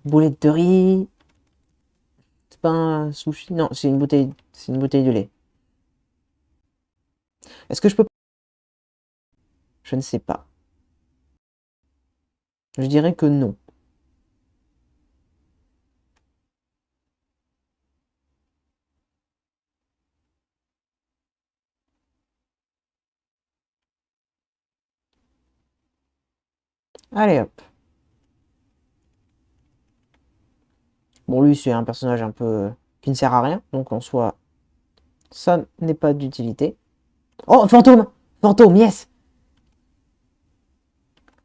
Boulette de riz. C'est pas un sushi? Non, c'est une bouteille de lait. Est-ce que je peux... Je ne sais pas. Je dirais que non. Allez hop. Bon, lui, c'est un personnage un peu... qui ne sert à rien. Donc, en soi, ça n'est pas d'utilité. Oh, fantôme! Fantôme, yes!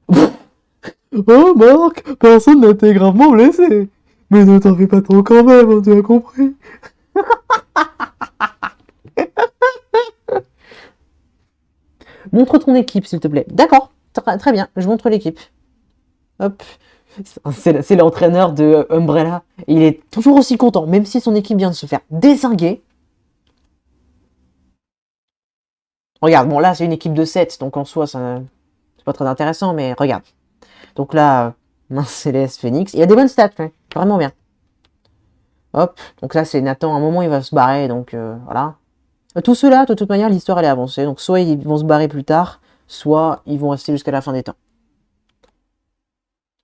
Oh, Marc, personne n'a été gravement blessé. Mais ne t'en fais pas trop quand même, hein, tu as compris. Montre ton équipe, s'il te plaît. D'accord, très bien, je montre l'équipe. Hop. C'est l'entraîneur de Umbrella. Il est toujours aussi content, même si son équipe vient de se faire dézinguer. Regarde, bon là c'est une équipe de 7, donc en soi c'est pas très intéressant, mais regarde. Donc là, Mince Céleste, Phoenix, il y a des bonnes stats, ouais. Vraiment bien. Hop, donc là c'est Nathan, à un moment il va se barrer, donc voilà. Tous ceux-là, de toute manière, l'histoire elle est avancée, donc soit ils vont se barrer plus tard, soit ils vont rester jusqu'à la fin des temps.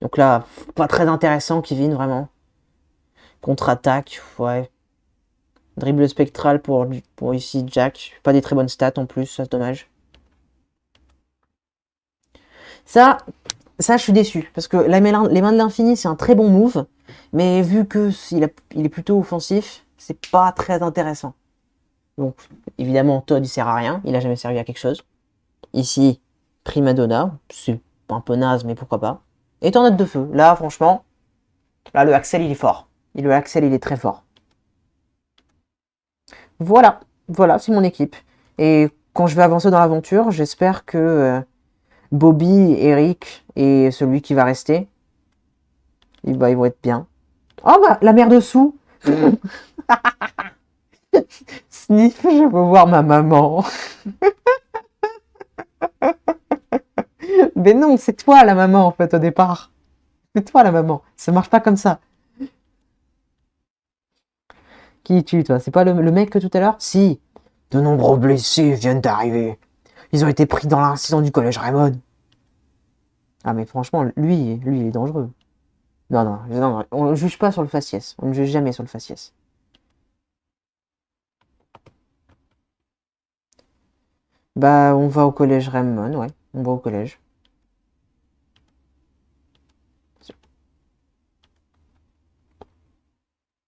Donc là, pas très intéressant, Kevin, vraiment. Contre-attaque, ouais. Dribble spectral pour ici Jack. Pas des très bonnes stats en plus, ça c'est dommage. Ça, je suis déçu. Parce que les mains de l'infini, c'est un très bon move. Mais vu que il est plutôt offensif, c'est pas très intéressant. Donc, évidemment, Todd, il sert à rien. Il a jamais servi à quelque chose. Ici, Primadonna. C'est un peu naze, mais pourquoi pas. Et Tornade de feu. Là, franchement, là, le Axel, il est fort. Le Axel, il est très fort. Voilà, c'est mon équipe. Et quand je vais avancer dans l'aventure, j'espère que Bobby, Eric et celui qui va rester, ils vont être bien. Oh bah, la mère dessous. Sniff, je veux voir ma maman. Mais non, c'est toi la maman en fait au départ. C'est toi la maman. Ça marche pas comme ça. Qui tue, toi? C'est pas le mec que tout à l'heure? Si. De nombreux blessés viennent d'arriver. Ils ont été pris dans l'incident du collège Raymond. Ah mais franchement, lui, il est dangereux. Non, non, non, on ne juge pas sur le faciès. On ne juge jamais sur le faciès. Bah, on va au collège Raymond, ouais. On va au collège.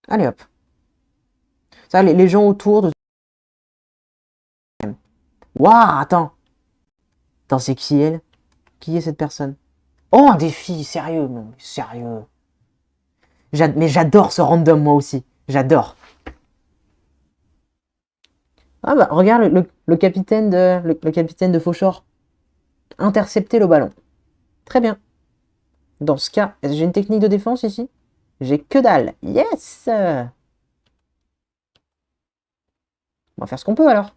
Allez hop. Ça, les gens autour de... Waouh, attends. Attends, c'est qui elle? Qui est cette personne? Oh, un défi, sérieux, non, sérieux. Mais j'adore ce random, moi aussi. J'adore. Ah bah, regarde le capitaine le capitaine de Fauchor. Intercepter le ballon. Très bien. Dans ce cas, est-ce que j'ai une technique de défense ici? J'ai que dalle. Yes! On va faire ce qu'on peut alors.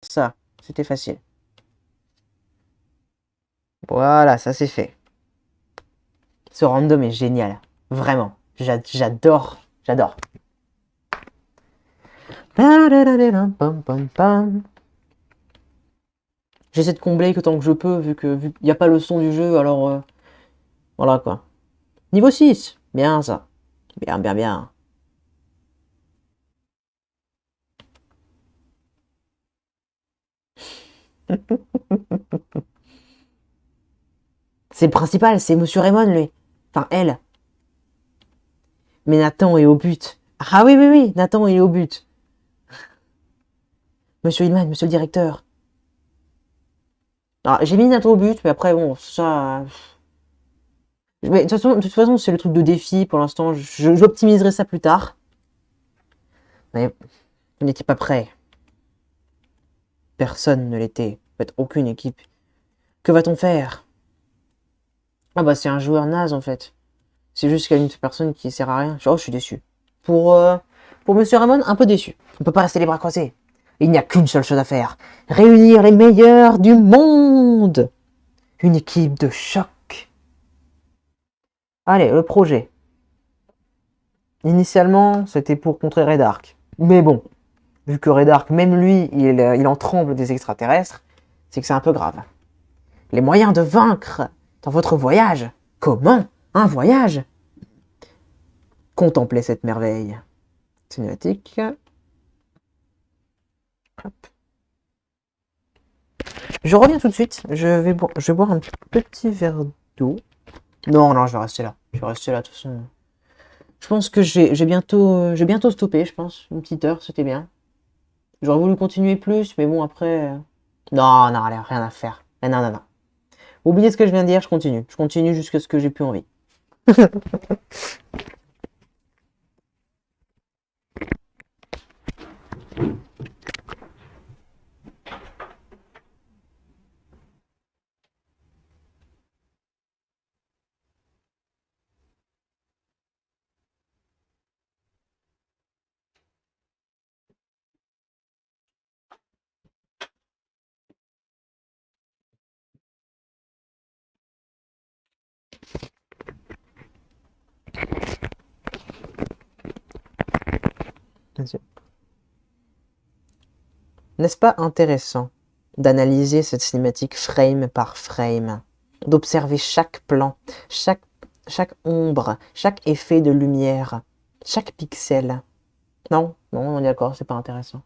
Ça, c'était facile. Voilà, ça c'est fait. Ce random est génial. Vraiment. J'adore. J'adore. J'essaie de combler autant que je peux, vu qu'il n'y a pas le son du jeu, alors... voilà quoi. Niveau 6. Bien ça. Bien, bien, bien. C'est le principal, c'est Monsieur Raymond, lui. Enfin, elle. Mais Nathan est au but. Ah oui, oui, oui, Nathan il est au but. Monsieur Hillman, monsieur le directeur. Alors, j'ai mis Nathan au but, mais après, bon, ça... Mais de toute façon, c'est le truc de défi pour l'instant. J'optimiserai ça plus tard. Mais on n'était pas prêt. Personne ne l'était. En fait, aucune équipe. Que va-t-on faire? Ah bah c'est un joueur naze en fait. C'est juste qu'il y a une personne qui sert à rien. Oh, je suis déçu. Pour Monsieur Ramon, un peu déçu. On peut pas rester les bras croisés. Il n'y a qu'une seule chose à faire. Réunir les meilleurs du monde. Une équipe de choc. Allez, le projet. Initialement, c'était pour contrer Red Ark. Mais bon, vu que Red Ark, même lui, il en tremble des extraterrestres, c'est que c'est un peu grave. Les moyens de vaincre dans votre voyage. Comment? Un voyage? Contemplez cette merveille. Cinématique. Hop. Je reviens tout de suite. Je vais boire un petit verre d'eau. Non, non, je vais rester là. Je vais rester là, de toute façon. Je pense que j'ai bientôt stoppé, je pense. Une petite heure, c'était bien. J'aurais voulu continuer plus, mais bon, après... Non, non, allez, rien à faire. Non, non, non. Oubliez ce que je viens de dire, je continue. Je continue jusqu'à ce que j'ai plus envie. N'est-ce pas intéressant d'analyser cette cinématique frame par frame, d'observer chaque plan, chaque ombre, chaque effet de lumière, chaque pixel? Non, non, on est d'accord, c'est pas intéressant.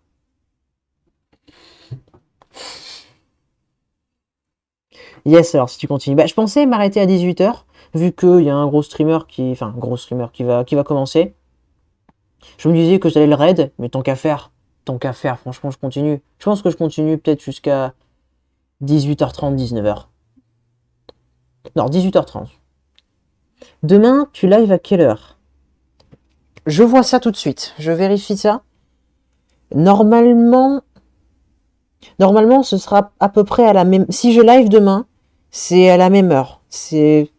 Yes, alors si tu continues. Bah, je pensais m'arrêter à 18h, vu qu'il y a un gros streamer qui... Enfin, gros streamer qui va commencer. Je me disais que j'allais le raid, mais tant qu'à faire, franchement, je continue. Je pense que je continue peut-être jusqu'à 18h30, 19h. Non, 18h30. Demain, tu live à quelle heure? Je vois ça tout de suite. Je vérifie ça. Normalement, ce sera à peu près à la même... Si je live demain, c'est à la même heure. C'est...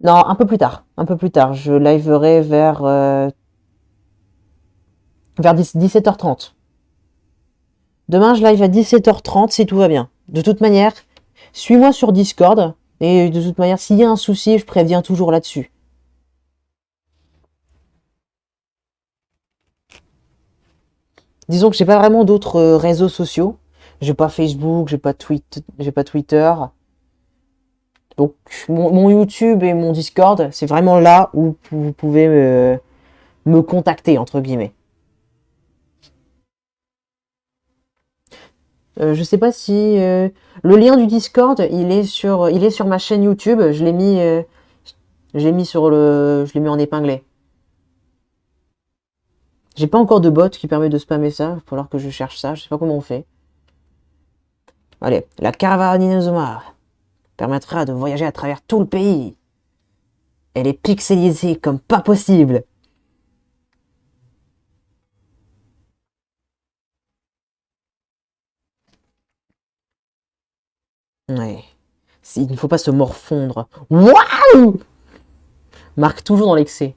Non, un peu plus tard. Un peu plus tard. Je liverai vers 17h30. Demain, je live à 17h30 si tout va bien. De toute manière, suis-moi sur Discord. Et de toute manière, s'il y a un souci, je préviens toujours là-dessus. Disons que j'ai pas vraiment d'autres réseaux sociaux. J'ai pas Facebook, j'ai pas Twitter. Donc mon YouTube et mon Discord, c'est vraiment là où vous pouvez me contacter, entre guillemets. Je sais pas si le lien du Discord, il est sur ma chaîne YouTube. Je l'ai mis en épinglé. J'ai pas encore de bot qui permet de spammer ça. Il va falloir que je cherche ça. Je sais pas comment on fait. Allez, la caravane Inazuma permettra de voyager à travers tout le pays. Elle est pixelisée comme pas possible. Ouais. Il ne faut pas se morfondre. Waouh! Marque toujours dans l'excès.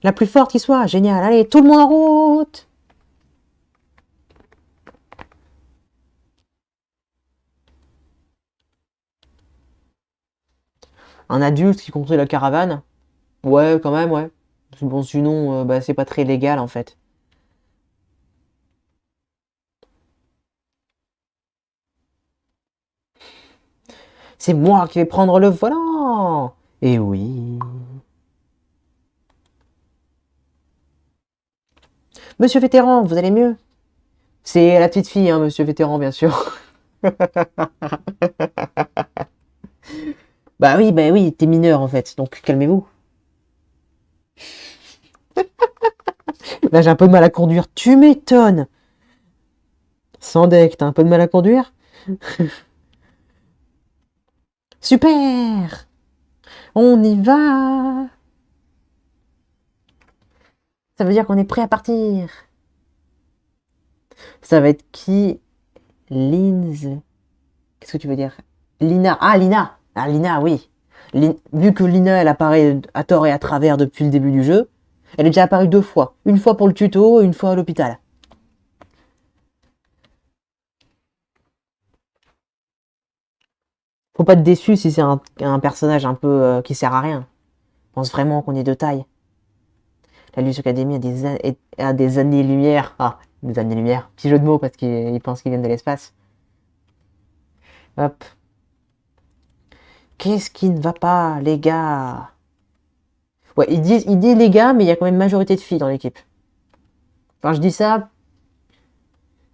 La plus forte qui soit, génial. Allez, tout le monde en route! Un adulte qui conduit la caravane? Ouais, quand même, ouais. Bon, sinon, bah, c'est pas très légal en fait. C'est moi qui vais prendre le volant! Eh oui. Monsieur Vétéran, vous allez mieux? C'est la petite fille, hein, monsieur Vétéran, bien sûr. Bah oui, t'es mineur en fait, donc calmez-vous. Là, j'ai un peu de mal à conduire. Tu m'étonnes! Sans deck, t'as un peu de mal à conduire? Super! On y va! Ça veut dire qu'on est prêt à partir. Ça va être qui? Linz. Qu'est-ce que tu veux dire? Lina. Ah, Lina! Ah, Lina, oui. Vu que Lina, elle apparaît à tort et à travers depuis le début du jeu, elle est déjà apparue 2 fois. Une fois pour le tuto et une fois à l'hôpital. Faut pas être déçu si c'est un personnage un peu qui sert à rien. Je pense vraiment qu'on est de taille. La Luce Academy a des années-lumière. Ah, des années-lumière. Petit jeu de mots parce qu'ils pensent qu'ils viennent de l'espace. Hop. Qu'est-ce qui ne va pas, les gars? Ouais, ils disent les gars, mais il y a quand même majorité de filles dans l'équipe. Enfin, je dis ça,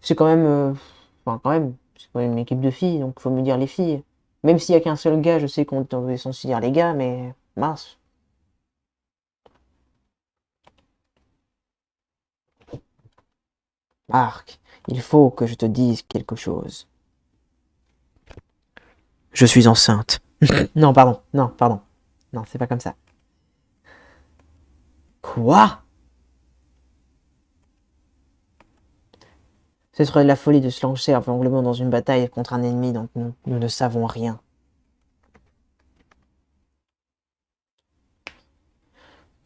c'est quand même, enfin, quand même, c'est quand même une équipe de filles, donc faut me dire les filles. Même s'il y a qu'un seul gars, je sais qu'on est censé dire les gars, mais mince. Marc, il faut que je te dise quelque chose. Je suis enceinte. Non, pardon, non, pardon. Non, c'est pas comme ça. Quoi? Ce serait de la folie de se lancer aveuglément dans une bataille contre un ennemi dont nous ne savons rien.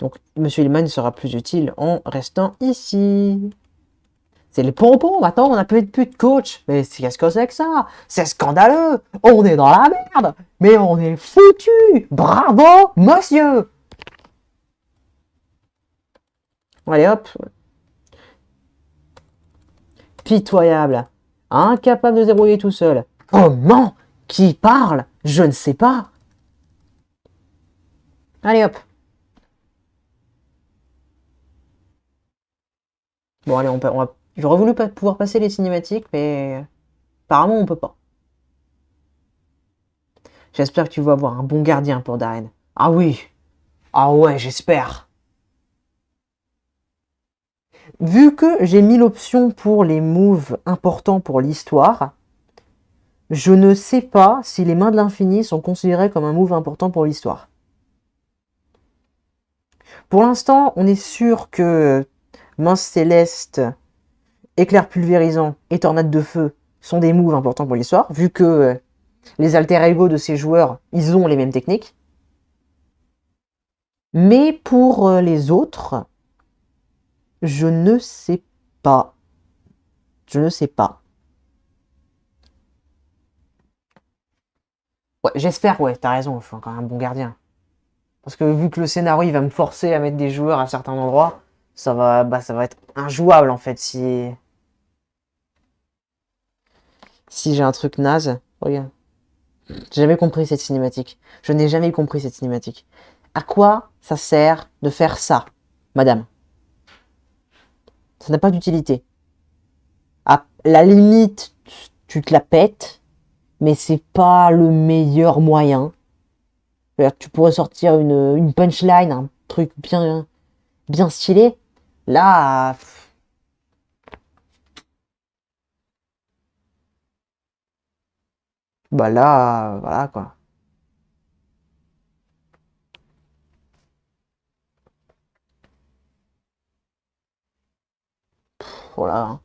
Donc, Monsieur Hillman sera plus utile en restant ici. C'est les pompons, maintenant on n'a plus de coach. Mais qu'est-ce que c'est que ça? C'est scandaleux. On est dans la merde. Mais on est foutu. Bravo, monsieur. Allez hop. Pitoyable. Incapable de se débrouiller tout seul. Comment? Qui parle? Je ne sais pas. Allez hop. Bon allez, j'aurais voulu pouvoir passer les cinématiques, mais apparemment on peut pas. J'espère que tu vas avoir un bon gardien pour Darren. Ah oui. Ah ouais, j'espère. Vu que j'ai mis l'option pour les moves importants pour l'histoire, je ne sais pas si les mains de l'infini sont considérées comme un move important pour l'histoire. Pour l'instant, on est sûr que Mince Céleste, Éclair Pulvérisant et Tornade de Feu sont des moves importants pour l'histoire, vu que les alter ego de ces joueurs, ils ont les mêmes techniques. Mais pour les autres, je ne sais pas. Je ne sais pas. Ouais, j'espère, ouais, t'as raison, je suis encore un bon gardien. Parce que vu que le scénario il va me forcer à mettre des joueurs à certains endroits, ça va être injouable en fait si j'ai un truc naze. Regarde, j'ai jamais compris cette cinématique. Je n'ai jamais compris cette cinématique. À quoi ça sert de faire ça, madame? Ça n'a pas d'utilité. À la limite, tu te la pètes, mais c'est pas le meilleur moyen. C'est-à-dire que tu pourrais sortir une punchline, un truc bien stylé. Là, bah là, voilà quoi. Voilà, hein.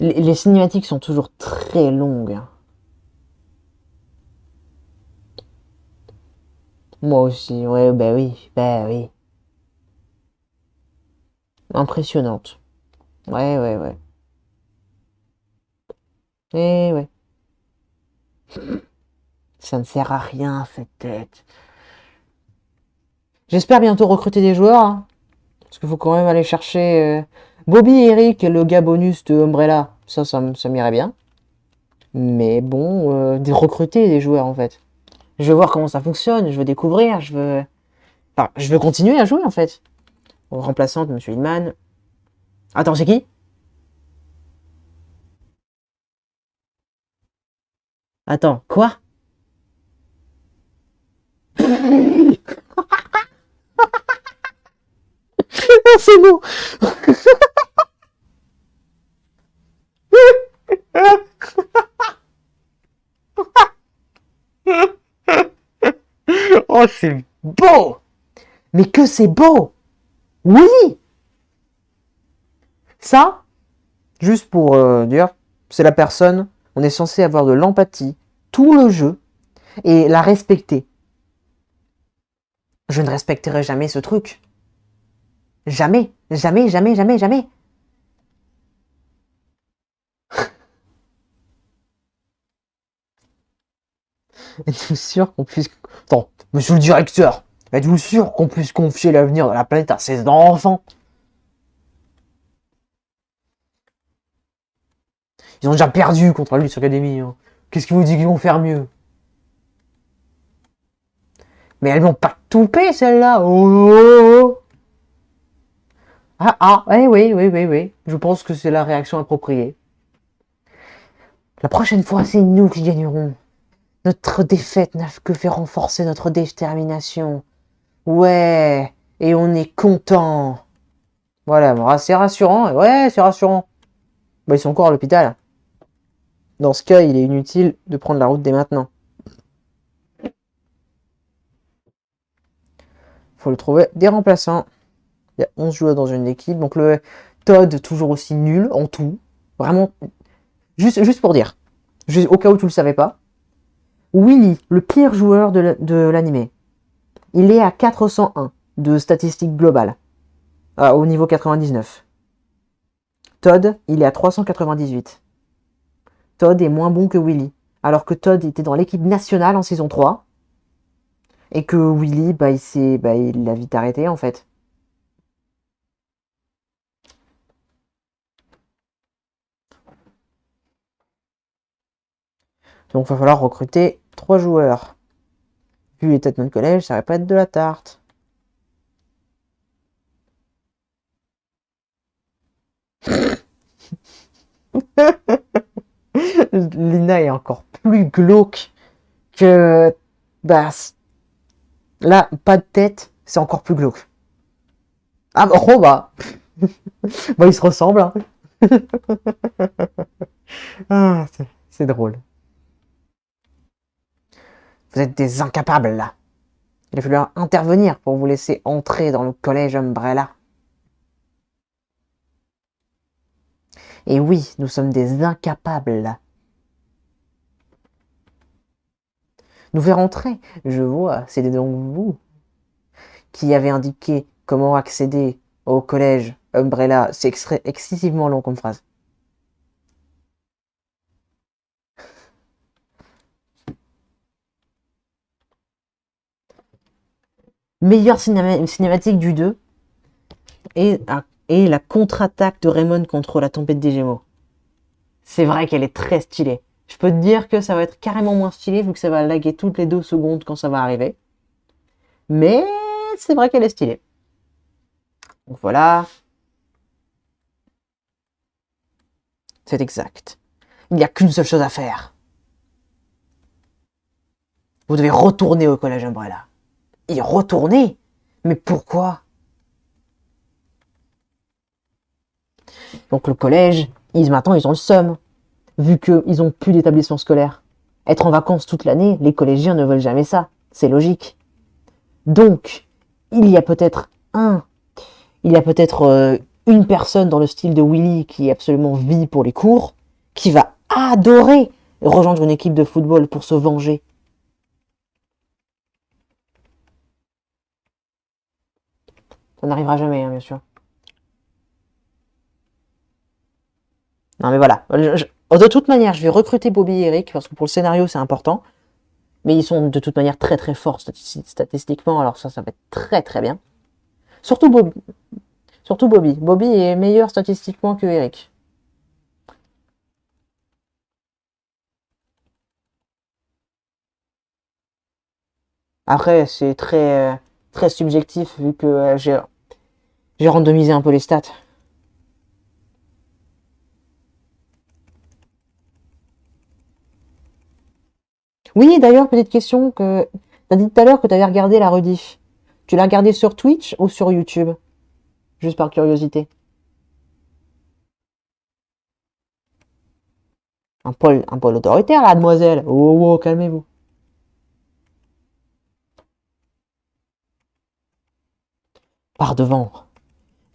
Les cinématiques sont toujours très longues, hein. Moi aussi, ouais, bah oui. Impressionnante. Ouais, ouais, ouais. Eh ouais. Ça ne sert à rien, cette tête. J'espère bientôt recruter des joueurs, hein, parce qu'il faut quand même aller chercher Bobby et Eric, le gars bonus de Umbrella. Ça m'irait bien. Mais bon, recruter des joueurs en fait. Je veux voir comment ça fonctionne, je veux découvrir, enfin, je veux continuer à jouer en fait. Remplaçante, Monsieur Hillman. Attends, c'est qui? Attends, quoi? C'est bon. Oh, c'est beau. Mais que c'est beau. Oui. Ça, juste pour dire, c'est la personne, on est censé avoir de l'empathie, tout le jeu, et la respecter. Je ne respecterai jamais ce truc. Jamais, jamais, jamais, jamais, jamais. Êtes-vous sûr qu'on puisse... Attends, monsieur le directeur, êtes-vous sûr qu'on puisse confier l'avenir de la planète à ces enfants? Ils ont déjà perdu contre la Lutte Academy, hein. Qu'est-ce qui vous dit qu'ils vont faire mieux? Mais elles n'ont pas toupé, celle-là. Oh, oh, oh. Ah, ah, oui, oui, oui, oui. Je pense que c'est la réaction appropriée. La prochaine fois, c'est nous qui gagnerons. Notre défaite n'a que fait renforcer notre détermination. Ouais, et on est content. Voilà, bon, c'est rassurant. Ouais, c'est rassurant. Bah, ils sont encore à l'hôpital. Dans ce cas, il est inutile de prendre la route dès maintenant. Faut le trouver des remplaçants. Il y a 11 joueurs dans une équipe. Donc le Todd, toujours aussi nul en tout. Vraiment, juste pour dire. Juste, au cas où tu le savais pas. Willy, le pire joueur de l'animé. Il est à 401 de statistiques globales. Au niveau 99. Todd, il est à 398. Todd est moins bon que Willy. Alors que Todd était dans l'équipe nationale en saison 3. Et que Willy, il l'a vite arrêté en fait. Donc il va falloir recruter 3 joueurs. Vu l'état de notre collège, ça va pas être de la tarte. Lina est encore plus glauque que... Bah, là, pas de tête, c'est encore plus glauque. Ah bah, oh bah, bah ils se ressemblent, hein. Ah, c'est drôle. Vous êtes des incapables, là. Il a fallu intervenir pour vous laisser entrer dans le collège Umbrella. Et oui, nous sommes des incapables, là. Nous faire entrer, je vois, c'est donc vous qui avez indiqué comment accéder au collège Umbrella. C'est excessivement long comme phrase. Meilleure cinématique du 2. Et la contre-attaque de Raymond contre la tempête des Gémeaux. C'est vrai qu'elle est très stylée. Je peux te dire que ça va être carrément moins stylé vu que ça va laguer toutes les 2 secondes quand ça va arriver. Mais c'est vrai qu'elle est stylée. Donc voilà. C'est exact. Il n'y a qu'une seule chose à faire. Vous devez retourner au collège Umbrella. Y retourner? Mais pourquoi? Donc le collège, maintenant ils ont le seum. Vu qu'ils ont plus d'établissement scolaire. Être en vacances toute l'année, les collégiens ne veulent jamais ça. C'est logique. Donc, il y a peut-être une personne dans le style de Willy qui est absolument vie pour les cours, qui va adorer rejoindre une équipe de football pour se venger. Ça n'arrivera jamais, hein, bien sûr. Non mais voilà. De toute manière, je vais recruter Bobby et Eric, parce que pour le scénario, c'est important. Mais ils sont de toute manière très très forts statistiquement, alors ça va être très très bien. Surtout Bobby. Surtout Bobby. Bobby est meilleur statistiquement que Eric. Après, c'est très subjectif vu que j'ai randomisé un peu les stats. Oui, d'ailleurs, petite question que t'as dit tout à l'heure que t'avais regardé la rediff. Tu l'as regardé sur Twitch ou sur YouTube? Juste par curiosité. Un pôle autoritaire, là, mademoiselle. Oh, oh, calmez-vous. Par devant.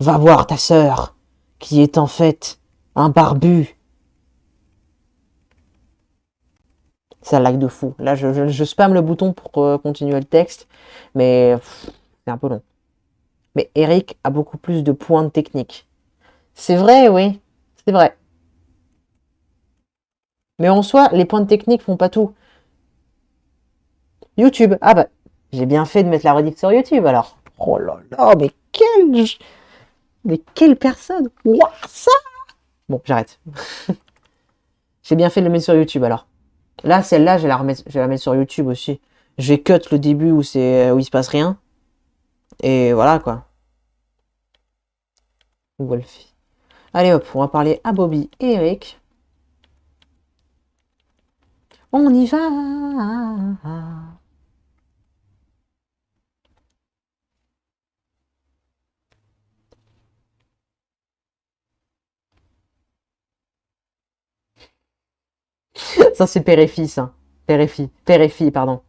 Va voir ta sœur, qui est en fait un barbu. Ça lag de fou. Là, je spamme le bouton pour continuer le texte, mais c'est un peu long. Mais Eric a beaucoup plus de points de technique. C'est vrai, oui. C'est vrai. Mais en soi, les points de technique font pas tout. YouTube. Ah bah, j'ai bien fait de mettre la rediff sur YouTube alors. Oh là là, mais quelle personne. Ouah, ça. Bon, j'arrête. J'ai bien fait de le mettre sur YouTube alors. Là, celle-là, je vais la mettre sur YouTube aussi. Je vais cut le début où il se passe rien. Et voilà quoi. Wolfie. Allez hop, on va parler à Bobby et Eric. On y va. Ça, c'est père et fils. Hein. Père et fille. Père et fille, pardon.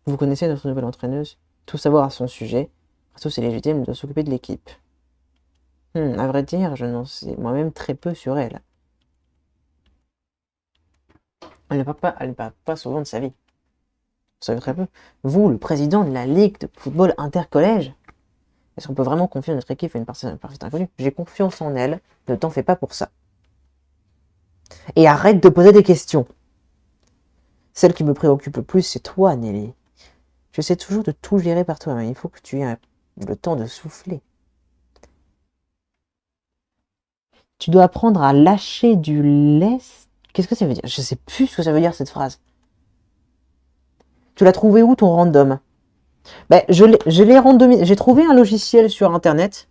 Vous connaissez notre nouvelle entraîneuse. Tout savoir à son sujet. Surtout, c'est légitime de s'occuper de l'équipe. À vrai dire, je n'en sais moi-même très peu sur elle. Elle ne parle pas souvent de sa vie. Vous savez très peu. Vous, le président de la Ligue de football intercollège, est-ce qu'on peut vraiment confier notre équipe à une personne inconnue? J'ai confiance en elle, ne t'en fais pas pour ça. Et arrête de poser des questions. Celle qui me préoccupe le plus, c'est toi, Nelly. Je sais toujours de tout gérer par toi, mais il faut que tu aies le temps de souffler. Tu dois apprendre à lâcher du lest. Qu'est-ce que ça veut dire? Je sais plus ce que ça veut dire cette phrase. Tu l'as trouvé où ton random? Ben, je l'ai randomisé. J'ai trouvé un logiciel sur internet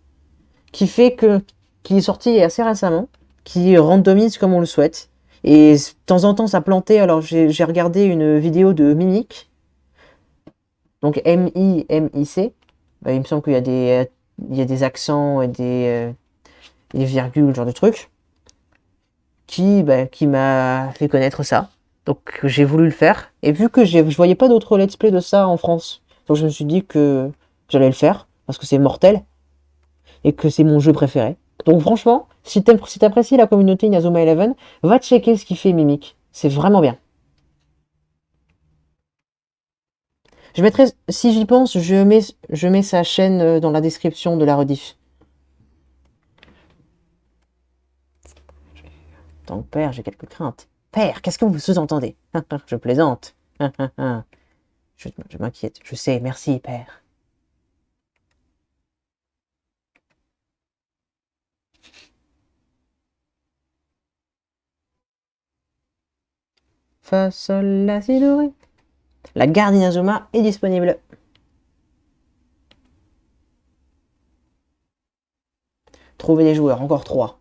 qui est sorti assez récemment, qui randomise comme on le souhaite. Et de temps en temps ça plantait, alors j'ai regardé une vidéo de Mimic, donc M-I-M-I-C. Ben, il me semble qu'il y a des accents et des virgules, ce genre de trucs, qui m'a fait connaître ça. Donc j'ai voulu le faire. Et vu que je voyais pas d'autres let's play de ça en France, donc je me suis dit que j'allais le faire, parce que c'est mortel, et que c'est mon jeu préféré. Donc franchement, si t'apprécies la communauté Inazuma Eleven, va checker ce qu'il fait Mimic. C'est vraiment bien. Je mettrai, si j'y pense, je mets sa chaîne dans la description de la rediff. Donc père, j'ai quelques craintes. Père, qu'est-ce que vous sous-entendez? Je plaisante. Je m'inquiète. Je sais, merci, père. Fa, sol, la, si, do, ré. La garde Inazuma est disponible. Trouver des joueurs, encore 3.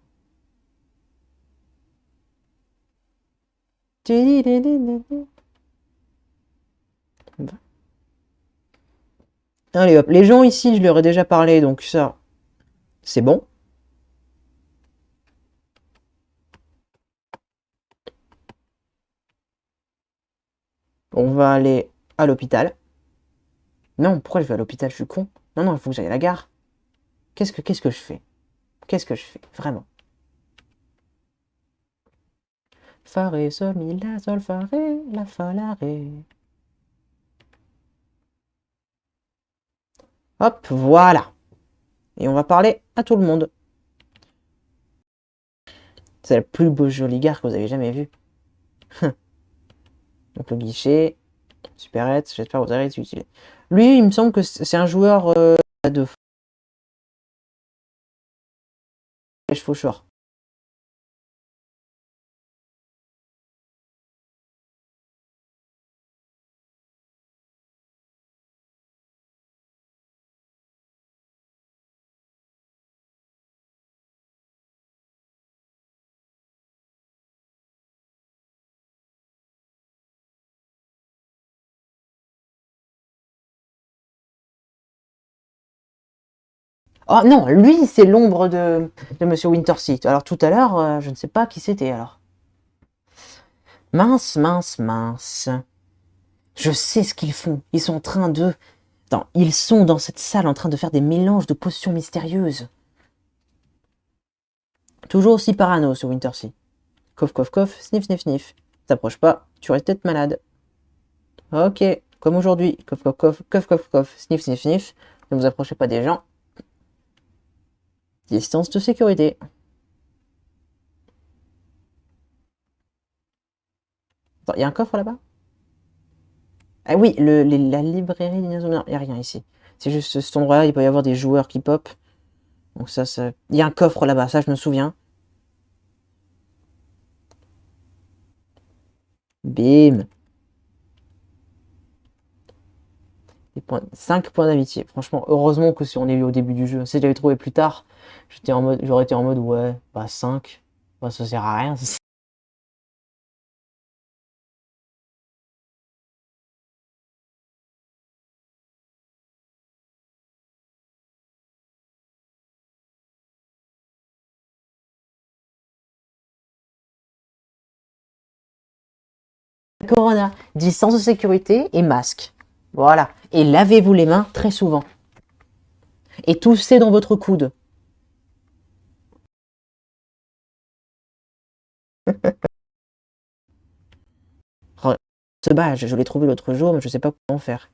Allez hop, les gens ici, je leur ai déjà parlé, donc ça, c'est bon. On va aller à l'hôpital. Non, pourquoi je vais à l'hôpital? Je suis con. Non, non, il faut que j'aille à la gare. Qu'est-ce que je fais? Qu'est-ce que je fais? Vraiment. Fa, ré, sol, mi, la, sol, fa, ré, la, fa, la, ré. Hop, voilà. Et on va parler à tout le monde. C'est le plus beau joli gare que vous avez jamais vu. Donc le guichet, Superette, j'espère que vous allez l'utiliser. Lui, il me semble que c'est un joueur de flèche faucheur. Oh non, lui, c'est l'ombre de Monsieur Winterseat. Alors tout à l'heure, je ne sais pas qui c'était alors. Mince, mince, mince. Je sais ce qu'ils font. Ils sont en train de... Attends, ils sont dans cette salle en train de faire des mélanges de potions mystérieuses. Toujours aussi parano sur Winterseat. Coff, coff, coff, sniff, sniff, sniff. T'approches pas, tu restes peut-être malade. Ok, comme aujourd'hui. Coff, coff, coff, coff, coff, coff, sniff, sniff, sniff. Ne vous approchez pas des gens. Distance de sécurité. Attends, il y a un coffre là-bas? Ah oui, la librairie d'Inazuma. Il n'y a rien ici. C'est juste cet endroit-là, il peut y avoir des joueurs qui pop. Donc ça... Il y a un coffre là-bas, ça je me souviens. Bim. 5 points d'amitié. Franchement, heureusement que si on est eu au début du jeu. Si j'avais trouvé plus tard, j'aurais été en mode ouais, bah 5. Bah ça sert à rien. Corona, distance de sécurité et masque. Voilà. Et lavez-vous les mains très souvent. Et toussez dans votre coude. Ce badge, je l'ai trouvé l'autre jour, mais je sais pas comment faire.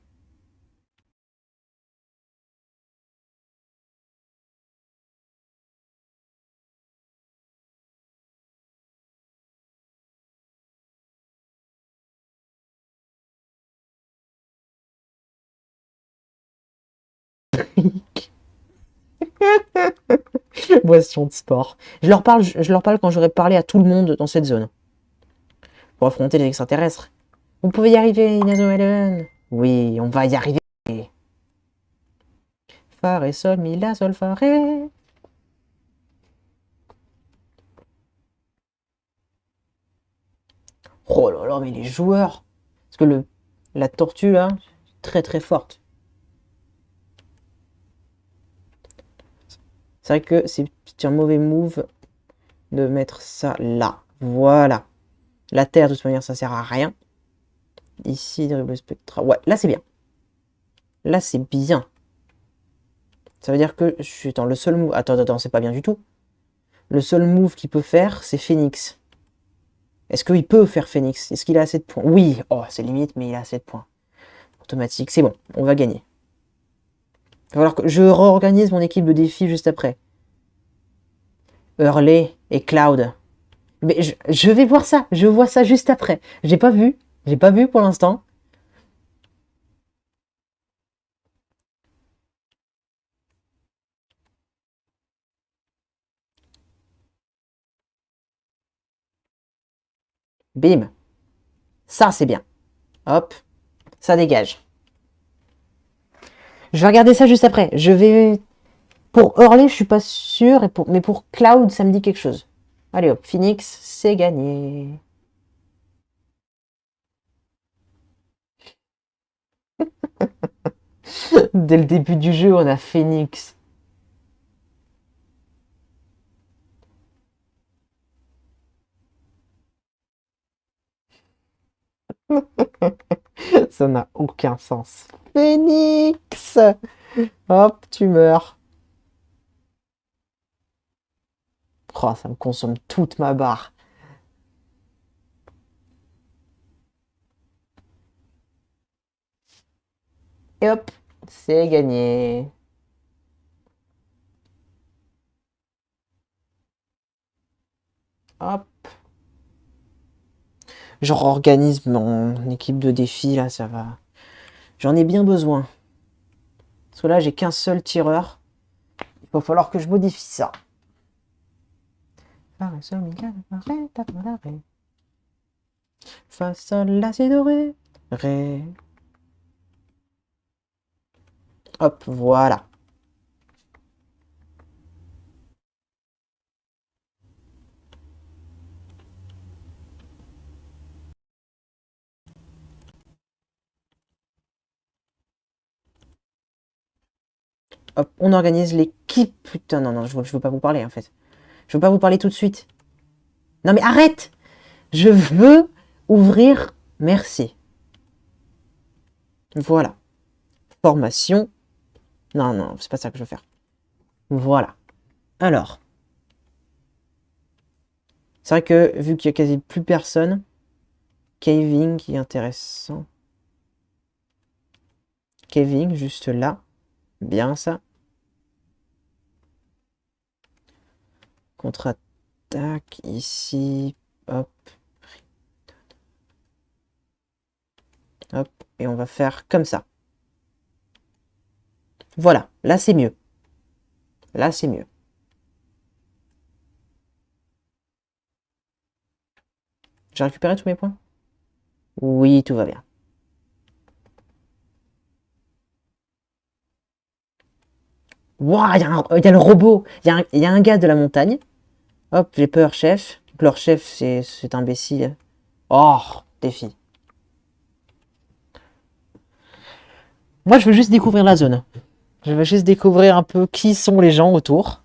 Boisson de sport. Je leur parle quand j'aurai parlé à tout le monde dans cette zone. Pour affronter les extraterrestres. Vous pouvez y arriver, Inazo Ellen. Oui, on va y arriver. Fa, ré, sol, mi, la, sol, fa, ré. Oh là là, mais les joueurs. Parce que la tortue, là, très très forte. C'est vrai que c'est un mauvais move de mettre ça là. Voilà. La terre, de toute manière, ça sert à rien. Ici, dribble spectra. Ouais, là, c'est bien. Là, c'est bien. Ça veut dire que je suis dans le seul move. Attends, attends, c'est pas bien du tout. Le seul move qu'il peut faire, c'est Phoenix. Est-ce qu'il peut faire Phoenix? Est-ce qu'il a assez de points? Oui. Oh, c'est limite, mais il a assez de points. Automatique. C'est bon, on va gagner. Il va falloir que je réorganise mon équipe de défi juste après. Hurley et Cloud. Mais je vais voir ça. Je vois ça juste après. J'ai pas vu. J'ai pas vu pour l'instant. Bim. Ça, c'est bien. Hop. Ça dégage. Je vais regarder ça juste après. Je vais... Pour Hurley, je suis pas sûr. Mais pour Cloud, ça me dit quelque chose. Allez hop, Phoenix, c'est gagné. Dès le début du jeu, on a Phoenix. Ça n'a aucun sens. Phoenix! Hop, tu meurs. Oh, ça me consomme toute ma barre. Et hop, c'est gagné. Hop. Je réorganise mon équipe de défi, là, ça va. J'en ai bien besoin. Parce que là, j'ai qu'un seul tireur. Il va falloir que je modifie ça. Fa, sol, mi, la, ré, ta, la, ré. Fa, sol, la, si, do, ré. Ré. Hop, voilà. Hop, on organise l'équipe. Putain, non, non, je veux pas vous parler, en fait. Je veux pas vous parler tout de suite. Non, mais arrête! Je veux ouvrir. Merci. Voilà. Formation. Non, non, c'est pas ça que je veux faire. Voilà. Alors. C'est vrai que, vu qu'il y a quasi plus personne, caving qui est intéressant. Caving, juste là. Bien ça. Contre-attaque, ici. Hop. Hop. Et on va faire comme ça. Voilà. Là, c'est mieux. Là, c'est mieux. J'ai récupéré tous mes points? Oui, tout va bien. Waouh, il y a le robot. Il y a un gars de la montagne. Hop, j'ai peur, chef. Donc, leur chef, c'est imbécile. Oh, défi. Moi, je veux juste découvrir la zone. Je veux juste découvrir un peu qui sont les gens autour.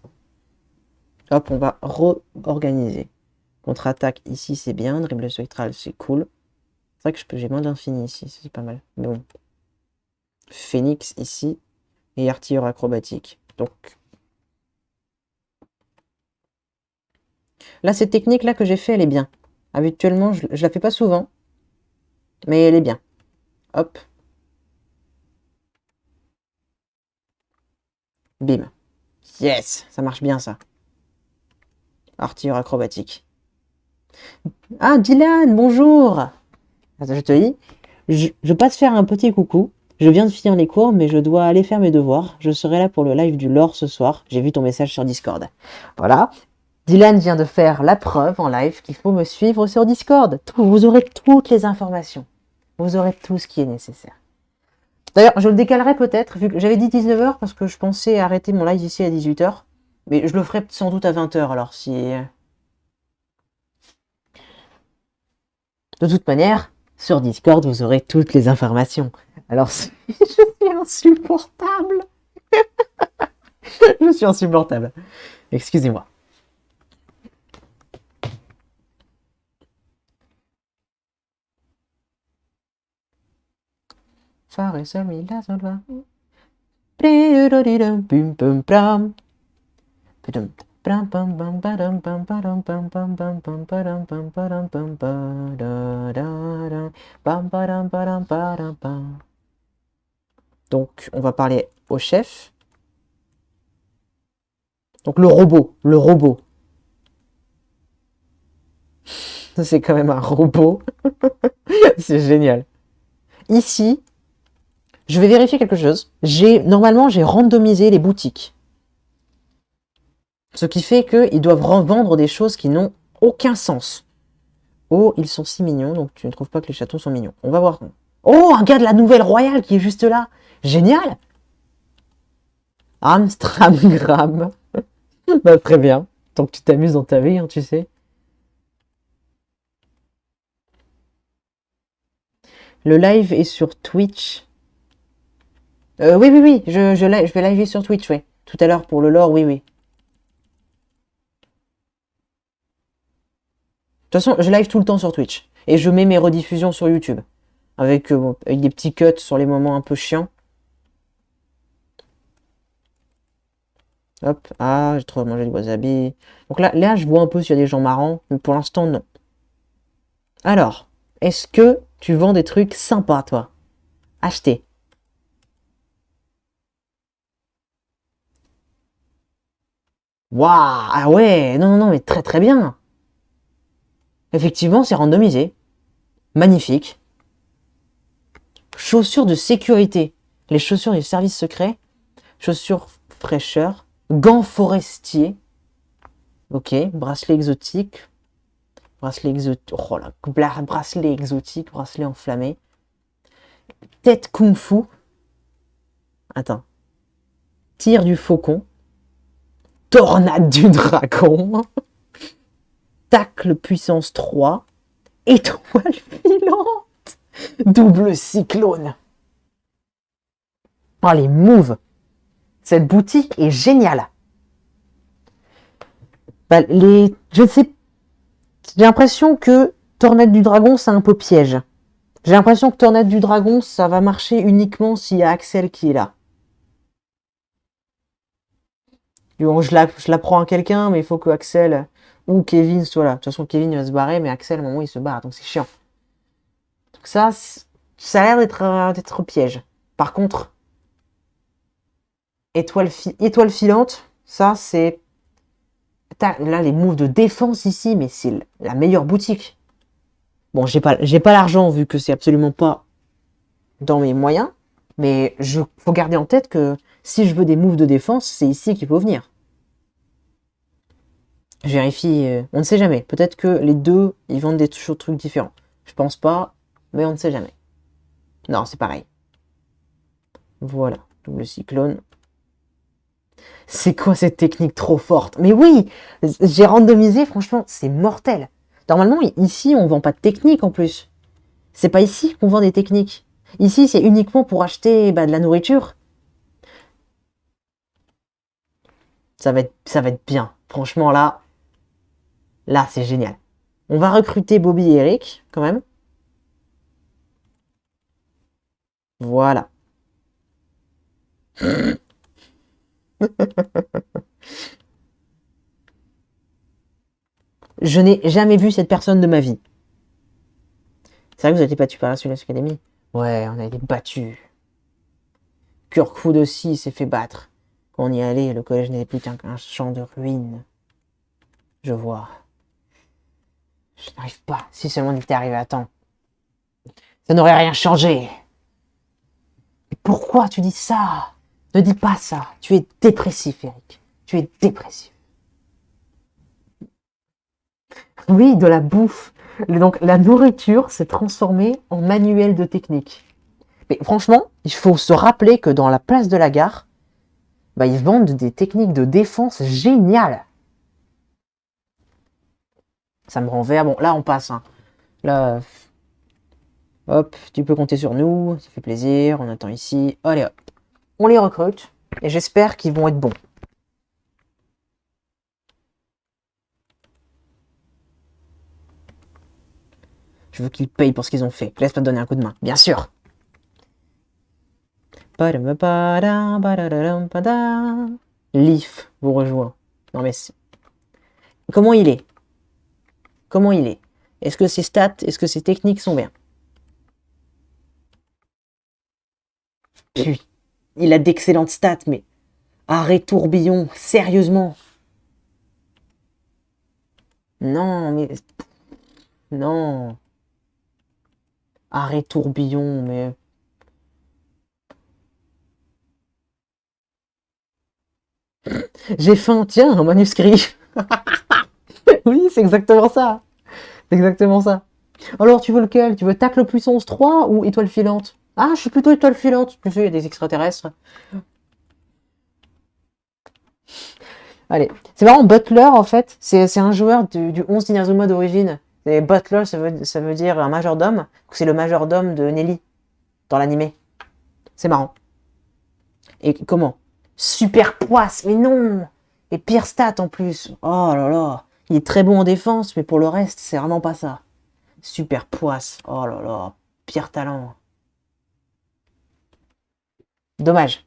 Hop, on va réorganiser. Contre-attaque, ici, c'est bien. Dribble spectral, c'est cool. C'est vrai que j'ai moins d'infini ici, c'est pas mal. Mais bon. Phoenix, ici. Et artilleur acrobatique. Donc... Là, cette technique-là que j'ai fait, elle est bien. Habituellement, je la fais pas souvent. Mais elle est bien. Hop. Bim. Yes, ça marche bien, ça. Artilleur acrobatique. Ah, Dylan, bonjour. Attends, je te dis, je passe faire un petit coucou. Je viens de finir les cours, mais je dois aller faire mes devoirs. Je serai là pour le live du lore ce soir. J'ai vu ton message sur Discord. Voilà. Dylan vient de faire la preuve en live qu'il faut me suivre sur Discord. Vous aurez toutes les informations. Vous aurez tout ce qui est nécessaire. D'ailleurs, je le décalerai peut-être, vu que j'avais dit 19h parce que je pensais arrêter mon live ici à 18h. Mais je le ferai sans doute à 20h, alors si... De toute manière, sur Discord, vous aurez toutes les informations. Alors, si je suis insupportable. Je suis insupportable. Excusez-moi. Fa, ré, sol, mi, la, sol, la. Donc, on va parler au chef. Donc, le robot. Le robot. C'est quand même un robot. C'est génial. Ici, je vais vérifier quelque chose. Normalement, j'ai randomisé les boutiques. Ce qui fait qu'ils doivent revendre des choses qui n'ont aucun sens. Oh, ils sont si mignons, donc tu ne trouves pas que les chatons sont mignons. On va voir. Oh, un gars de la Nouvelle Royale qui est juste là. Génial. Amstramgram. Bah, très bien. Tant que tu t'amuses dans ta vie, hein, tu sais. Le live est sur Twitch. Oui, oui, oui. Je vais live sur Twitch, oui. Tout à l'heure pour le lore, oui, oui. De toute façon, je live tout le temps sur Twitch. Et je mets mes rediffusions sur YouTube. Avec, avec des petits cuts sur les moments un peu chiants. Hop, ah, j'ai trop mangé de wasabi. Donc là, je vois un peu s'il y a des gens marrants, mais pour l'instant, non. Alors, est-ce que tu vends des trucs sympas, toi? Acheter. Waouh, ah ouais, non, non, non, mais très très bien. Effectivement, c'est randomisé. Magnifique. Chaussures de sécurité. Les chaussures du service secret. Chaussures fraîcheur. Gants forestiers. Ok, bracelet exotique. Bracelet exotique. Oh là, bracelet exotique, bracelet enflammé. Tête kung-fu. Attends. Tir du faucon. Tornade du dragon. Tacle puissance 3. Étoile filante. Double cyclone. Oh, les moves. Cette boutique est géniale. Bah, je ne sais. J'ai l'impression que Tornade du dragon, c'est un peu piège. J'ai l'impression que Tornade du dragon, ça va marcher uniquement s'il y a Axel qui est là. Bon, je la prends à quelqu'un, mais il faut que Axel ou Kevin soit là. De toute façon, Kevin il va se barrer, mais Axel, à un moment, il se barre, donc c'est chiant. Donc ça a l'air d'être piège. Par contre, étoile filante, ça, c'est... Là, les moves de défense ici, mais c'est la meilleure boutique. Bon, j'ai pas l'argent, vu que c'est absolument pas dans mes moyens, mais faut garder en tête que si je veux des moves de défense, c'est ici qu'il faut venir. Je vérifie, on ne sait jamais. Peut-être que les deux, ils vendent des trucs différents. Je pense pas, mais on ne sait jamais. Non, c'est pareil. Voilà, double cyclone. C'est quoi cette technique trop forte? Mais oui, j'ai randomisé, franchement, c'est mortel. Normalement, ici, on vend pas de technique en plus. C'est pas ici qu'on vend des techniques. Ici, c'est uniquement pour acheter de la nourriture. Ça va être bien. Franchement, là, c'est génial. On va recruter Bobby et Eric, quand même. Voilà. Je n'ai jamais vu cette personne de ma vie. C'est vrai que vous avez été battu par la Sulas Academy? Ouais, on a été battus. Kirkwood aussi s'est fait battre. Quand on y allait, le collège n'était plus qu'un champ de ruines. Je vois. Je n'arrive pas. Si seulement on était arrivé à temps. Ça n'aurait rien changé. Mais pourquoi tu dis ça? Ne dis pas ça. Tu es dépressif, Eric. Tu es dépressif. Oui, de la bouffe. Donc la nourriture s'est transformée en manuel de technique. Mais franchement, il faut se rappeler que dans la place de la gare, ils vendent des techniques de défense géniales. Ça me rend vert. Bon, là, on passe. Hein. Là, hop, tu peux compter sur nous. Ça fait plaisir. On attend ici. Allez, hop. On les recrute. Et j'espère qu'ils vont être bons. Je veux qu'ils payent pour ce qu'ils ont fait. Laisse-moi te donner un coup de main. Bien sûr. Leaf vous rejoint. Non mais... Comment il est? Comment il est? Est-ce que ses stats, est-ce que ses techniques sont bien? Il a d'excellentes stats, mais... Arrêt tourbillon, sérieusement? Non, mais... Non. Arrêt tourbillon, mais... J'ai faim, tiens, un manuscrit. Oui, c'est exactement ça. C'est exactement ça. Alors, tu veux lequel? Tu veux tacle puissance 3 ou étoile filante? Ah, je suis plutôt étoile filante. Tu sais, il y a des extraterrestres. Allez. C'est marrant, Butler, en fait, c'est un joueur du 11 d'Inazuma d'origine. Et Butler, ça veut dire un majordome. C'est le majordome de Nelly dans l'animé. C'est marrant. Et comment? Super poisse, mais non! Et pire stat en plus. Oh là là. Il est très bon en défense, mais pour le reste, c'est vraiment pas ça. Super poisse. Oh là là. Pire talent. Dommage.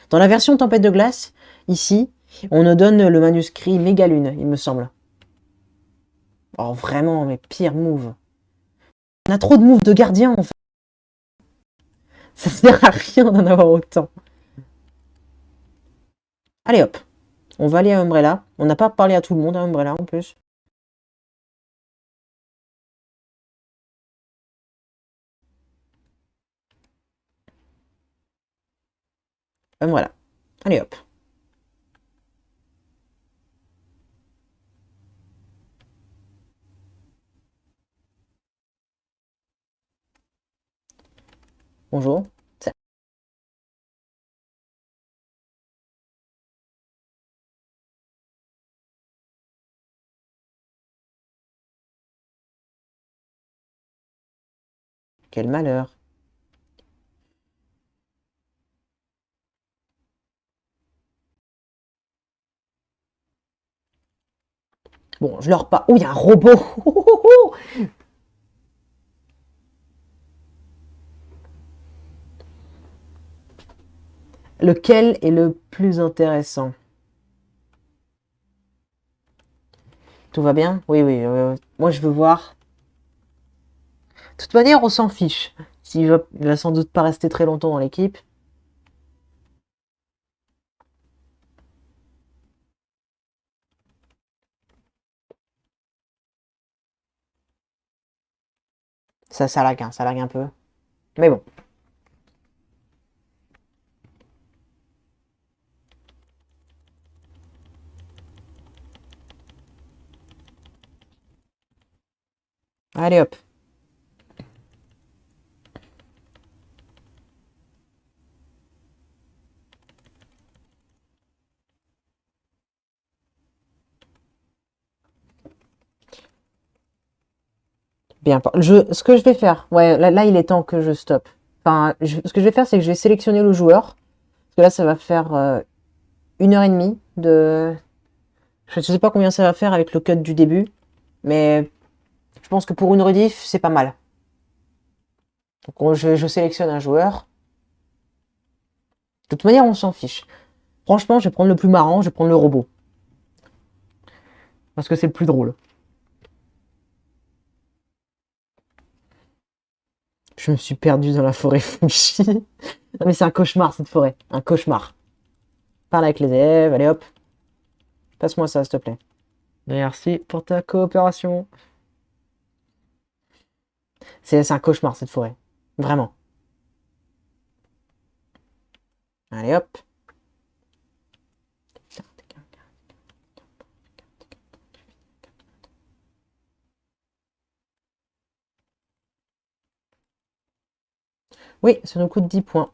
Dans la version Tempête de glace, ici, on nous donne le manuscrit Mégalune, il me semble. Oh vraiment, mais pire move. On a trop de moves de gardien en fait. Ça sert à rien d'en avoir autant. Allez hop. On va aller à Umbrella. On n'a pas parlé à tout le monde à Umbrella en plus. Umbrella. Allez hop. Bonjour. Quel malheur. Bon, je leur pas. Oh, il y a un robot. Lequel est le plus intéressant? Tout va bien? Oui, oui, oui. Moi, je veux voir. De toute manière, on s'en fiche. Il va sans doute pas rester très longtemps dans l'équipe. Ça lag un peu. Mais bon. Allez hop. Bien. Ce que je vais faire, ouais, là, il est temps que je stoppe. Enfin, ce que je vais faire, c'est que je vais sélectionner le joueur. Parce que là, ça va faire 1 h 30 de. Je ne sais pas combien ça va faire avec le cut du début. Mais je pense que pour une rediff, c'est pas mal. Donc je sélectionne un joueur. De toute manière, on s'en fiche. Franchement, je vais prendre le plus marrant, je vais prendre le robot. Parce que c'est le plus drôle. Je me suis perdu dans la forêt Fuji. Non mais c'est un cauchemar cette forêt. Un cauchemar. Parle avec les élèves, allez hop. Passe-moi ça, s'il te plaît. Merci pour ta coopération. C'est un cauchemar cette forêt. Vraiment. Allez hop. Oui, ça nous coûte 10 points.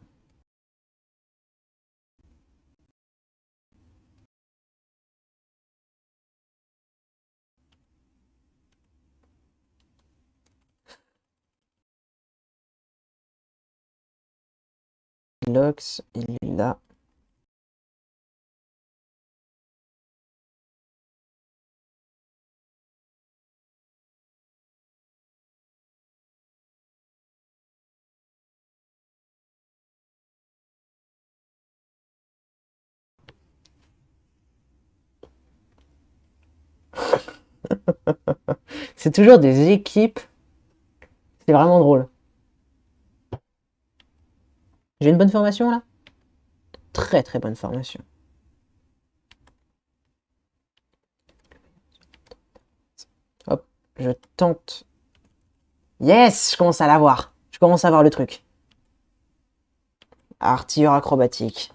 Lox, il est là. C'est toujours des équipes. C'est vraiment drôle. J'ai une bonne formation là? Très très bonne formation. Hop, je tente. Yes, je commence à l'avoir. Je commence à voir le truc. Artilleur acrobatique.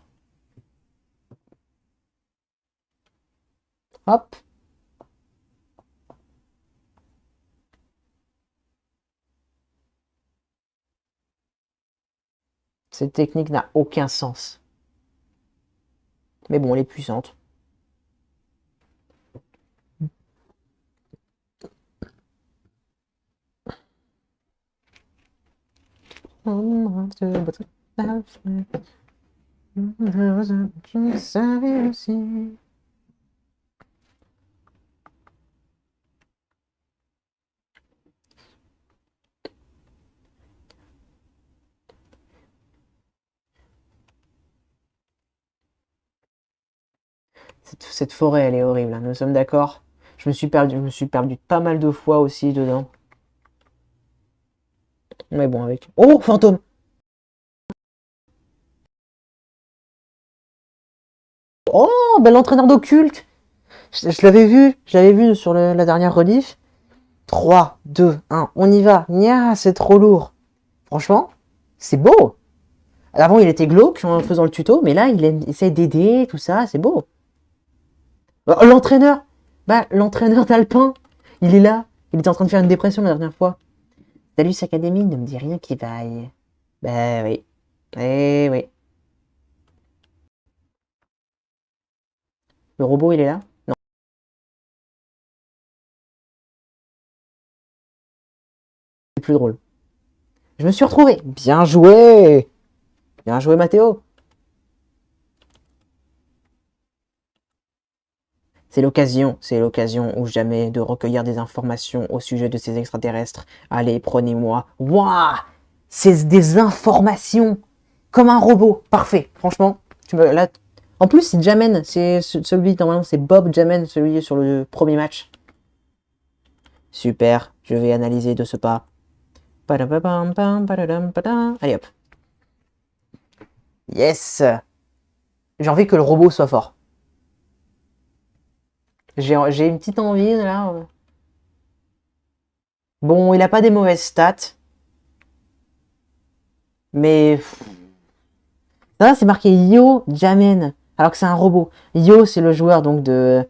Hop. Cette technique n'a aucun sens. Mais bon, elle est puissante. Cette forêt, elle est horrible, hein. Nous sommes d'accord. Je me suis perdu pas mal de fois aussi dedans. Mais bon, avec. Oh, fantôme! Oh, ben l'entraîneur d'occulte! Je l'avais vu sur la dernière rediff. 3, 2, 1, on y va. Nya, c'est trop lourd. Franchement, c'est beau. Avant, il était glauque en faisant le tuto, mais là, il essaie d'aider, tout ça, c'est beau. L'entraîneur, bah, l'entraîneur d'Alpin, il est là. Il était en train de faire une dépression la dernière fois. Salut, Académie, ne me dis rien qui vaille. Bah oui. Eh oui. Le robot, il est là? Non, c'est plus drôle. Je me suis retrouvé. Bien joué! Bien joué, Mathéo. C'est l'occasion ou jamais de recueillir des informations au sujet de ces extraterrestres. Allez, prenez-moi. Waouh! C'est des informations comme un robot. Parfait. Franchement, là. En plus, c'est Jamen. C'est celui, normalement, c'est Bob Jamen, celui sur le premier match. Super. Je vais analyser de ce pas. Allez hop. Yes! J'ai envie que le robot soit fort. J'ai une petite envie là. Bon, il a pas des mauvaises stats. Mais là, c'est marqué Yo Jamen, alors que c'est un robot. Yo, c'est le joueur donc de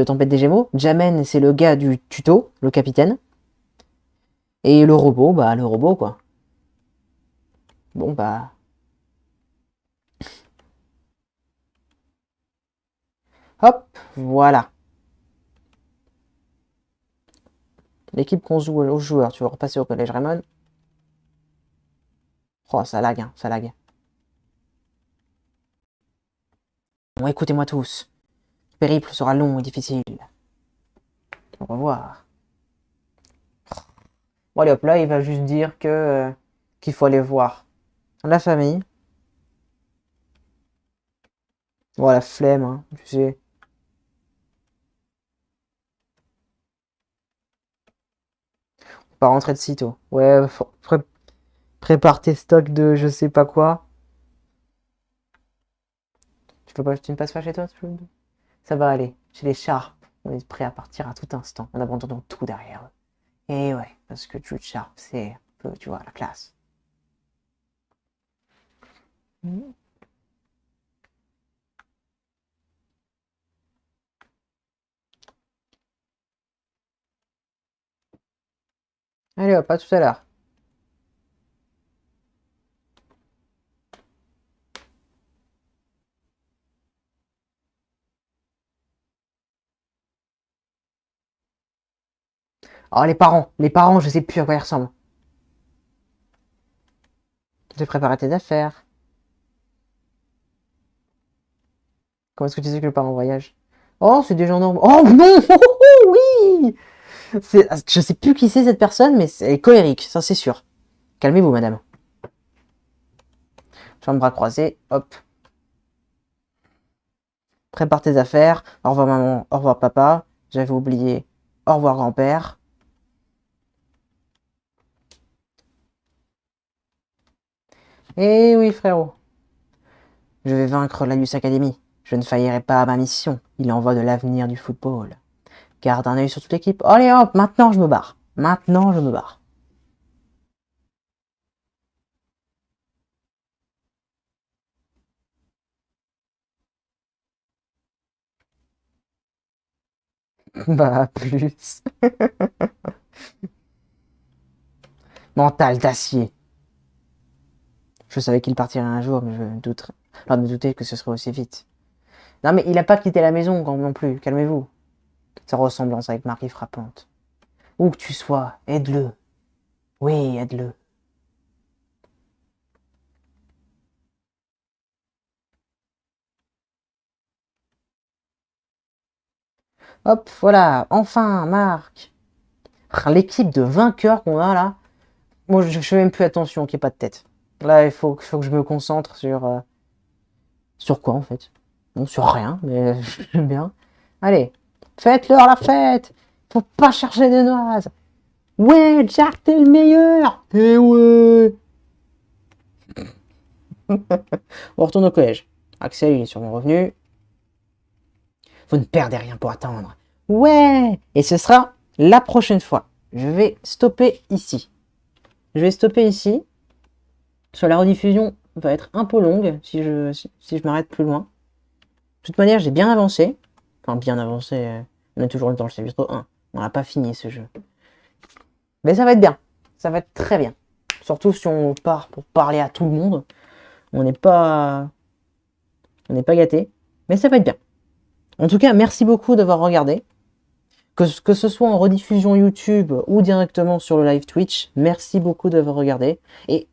Tempête des Gémeaux. Jamen, c'est le gars du tuto, le capitaine. Et le robot, bah le robot quoi. Bon bah. Hop, voilà. L'équipe qu'on joue aux joueurs, tu veux repasser au collège Raymond. Oh, ça lag, hein, ça lag. Bon, écoutez-moi tous. Le périple sera long et difficile. Au revoir. Bon, allez hop, là, il va juste dire que qu'il faut aller voir la famille. Bon, la flemme, hein, tu sais. Pas rentrer de sitôt. Ouais, prépare tes stocks de je sais pas quoi. Tu ne passes pas chez toi, ça va aller. Chez les Sharp, on est prêt à partir à tout instant, en abandonnant tout derrière eux. Et ouais, parce que Jude Sharp, c'est un peu, tu vois, la classe. Mhm. Allez hop, à tout à l'heure. Oh, les parents, je sais plus à quoi ils ressemblent. Tu préparer tes affaires. Comment est-ce que tu sais que le parent voyage? Oh, c'est des gens normaux. Oh non! Oh, oui! Je sais plus qui c'est cette personne, mais c'est colérique, ça c'est sûr. Calmez-vous, madame. Jambes bras croisés, hop. Prépare tes affaires. Au revoir maman, au revoir papa. J'avais oublié. Au revoir grand-père. Eh oui frérot. Je vais vaincre l'Alius Academy. Je ne faillirai pas à ma mission. Il envoie de l'avenir du football. Garde un œil sur toute l'équipe. Allez hop, maintenant je me barre. Maintenant je me barre. Bah, plus. Mental d'acier. Je savais qu'il partirait un jour, mais je me doutais que ce serait aussi vite. Non, mais il a pas quitté la maison non plus, calmez-vous. Sa ressemblance avec Marie frappante. Où que tu sois, aide-le. Oui, aide-le. Hop, voilà, enfin, Marc. L'équipe de vainqueurs qu'on a là. Moi, je fais même plus attention qu'il n'y ait pas de tête. Là, faut que je me concentre sur... sur quoi, en fait? Non, sur rien, mais j'aime bien. Allez, faites-leur la fête. Faut pas chercher des noises. Ouais, Jack, t'es le meilleur. Eh ouais. On retourne au collège. Axel, il est sûrement revenu. Vous ne perdez rien pour attendre. Ouais. Et ce sera la prochaine fois. Je vais stopper ici. Je vais stopper ici. Sur la rediffusion va être un peu longue si je m'arrête plus loin. De toute manière, j'ai bien avancé. Enfin, bien avancé. On est toujours dans le chapitre 1. On n'a pas fini ce jeu. Mais ça va être bien. Ça va être très bien. Surtout si on part pour parler à tout le monde. On n'est pas... On n'est pas gâté. Mais ça va être bien. En tout cas, merci beaucoup d'avoir regardé. Que ce soit en rediffusion YouTube ou directement sur le live Twitch, merci beaucoup d'avoir regardé. Et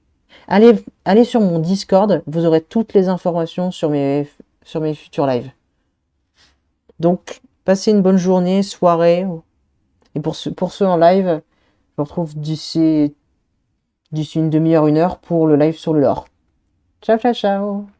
allez sur mon Discord, vous aurez toutes les informations sur mes futurs lives. Donc, passez une bonne journée, soirée. Et pour ceux en live, je vous retrouve d'ici une demi-heure, une heure pour le live sur le lore. Ciao, ciao, ciao!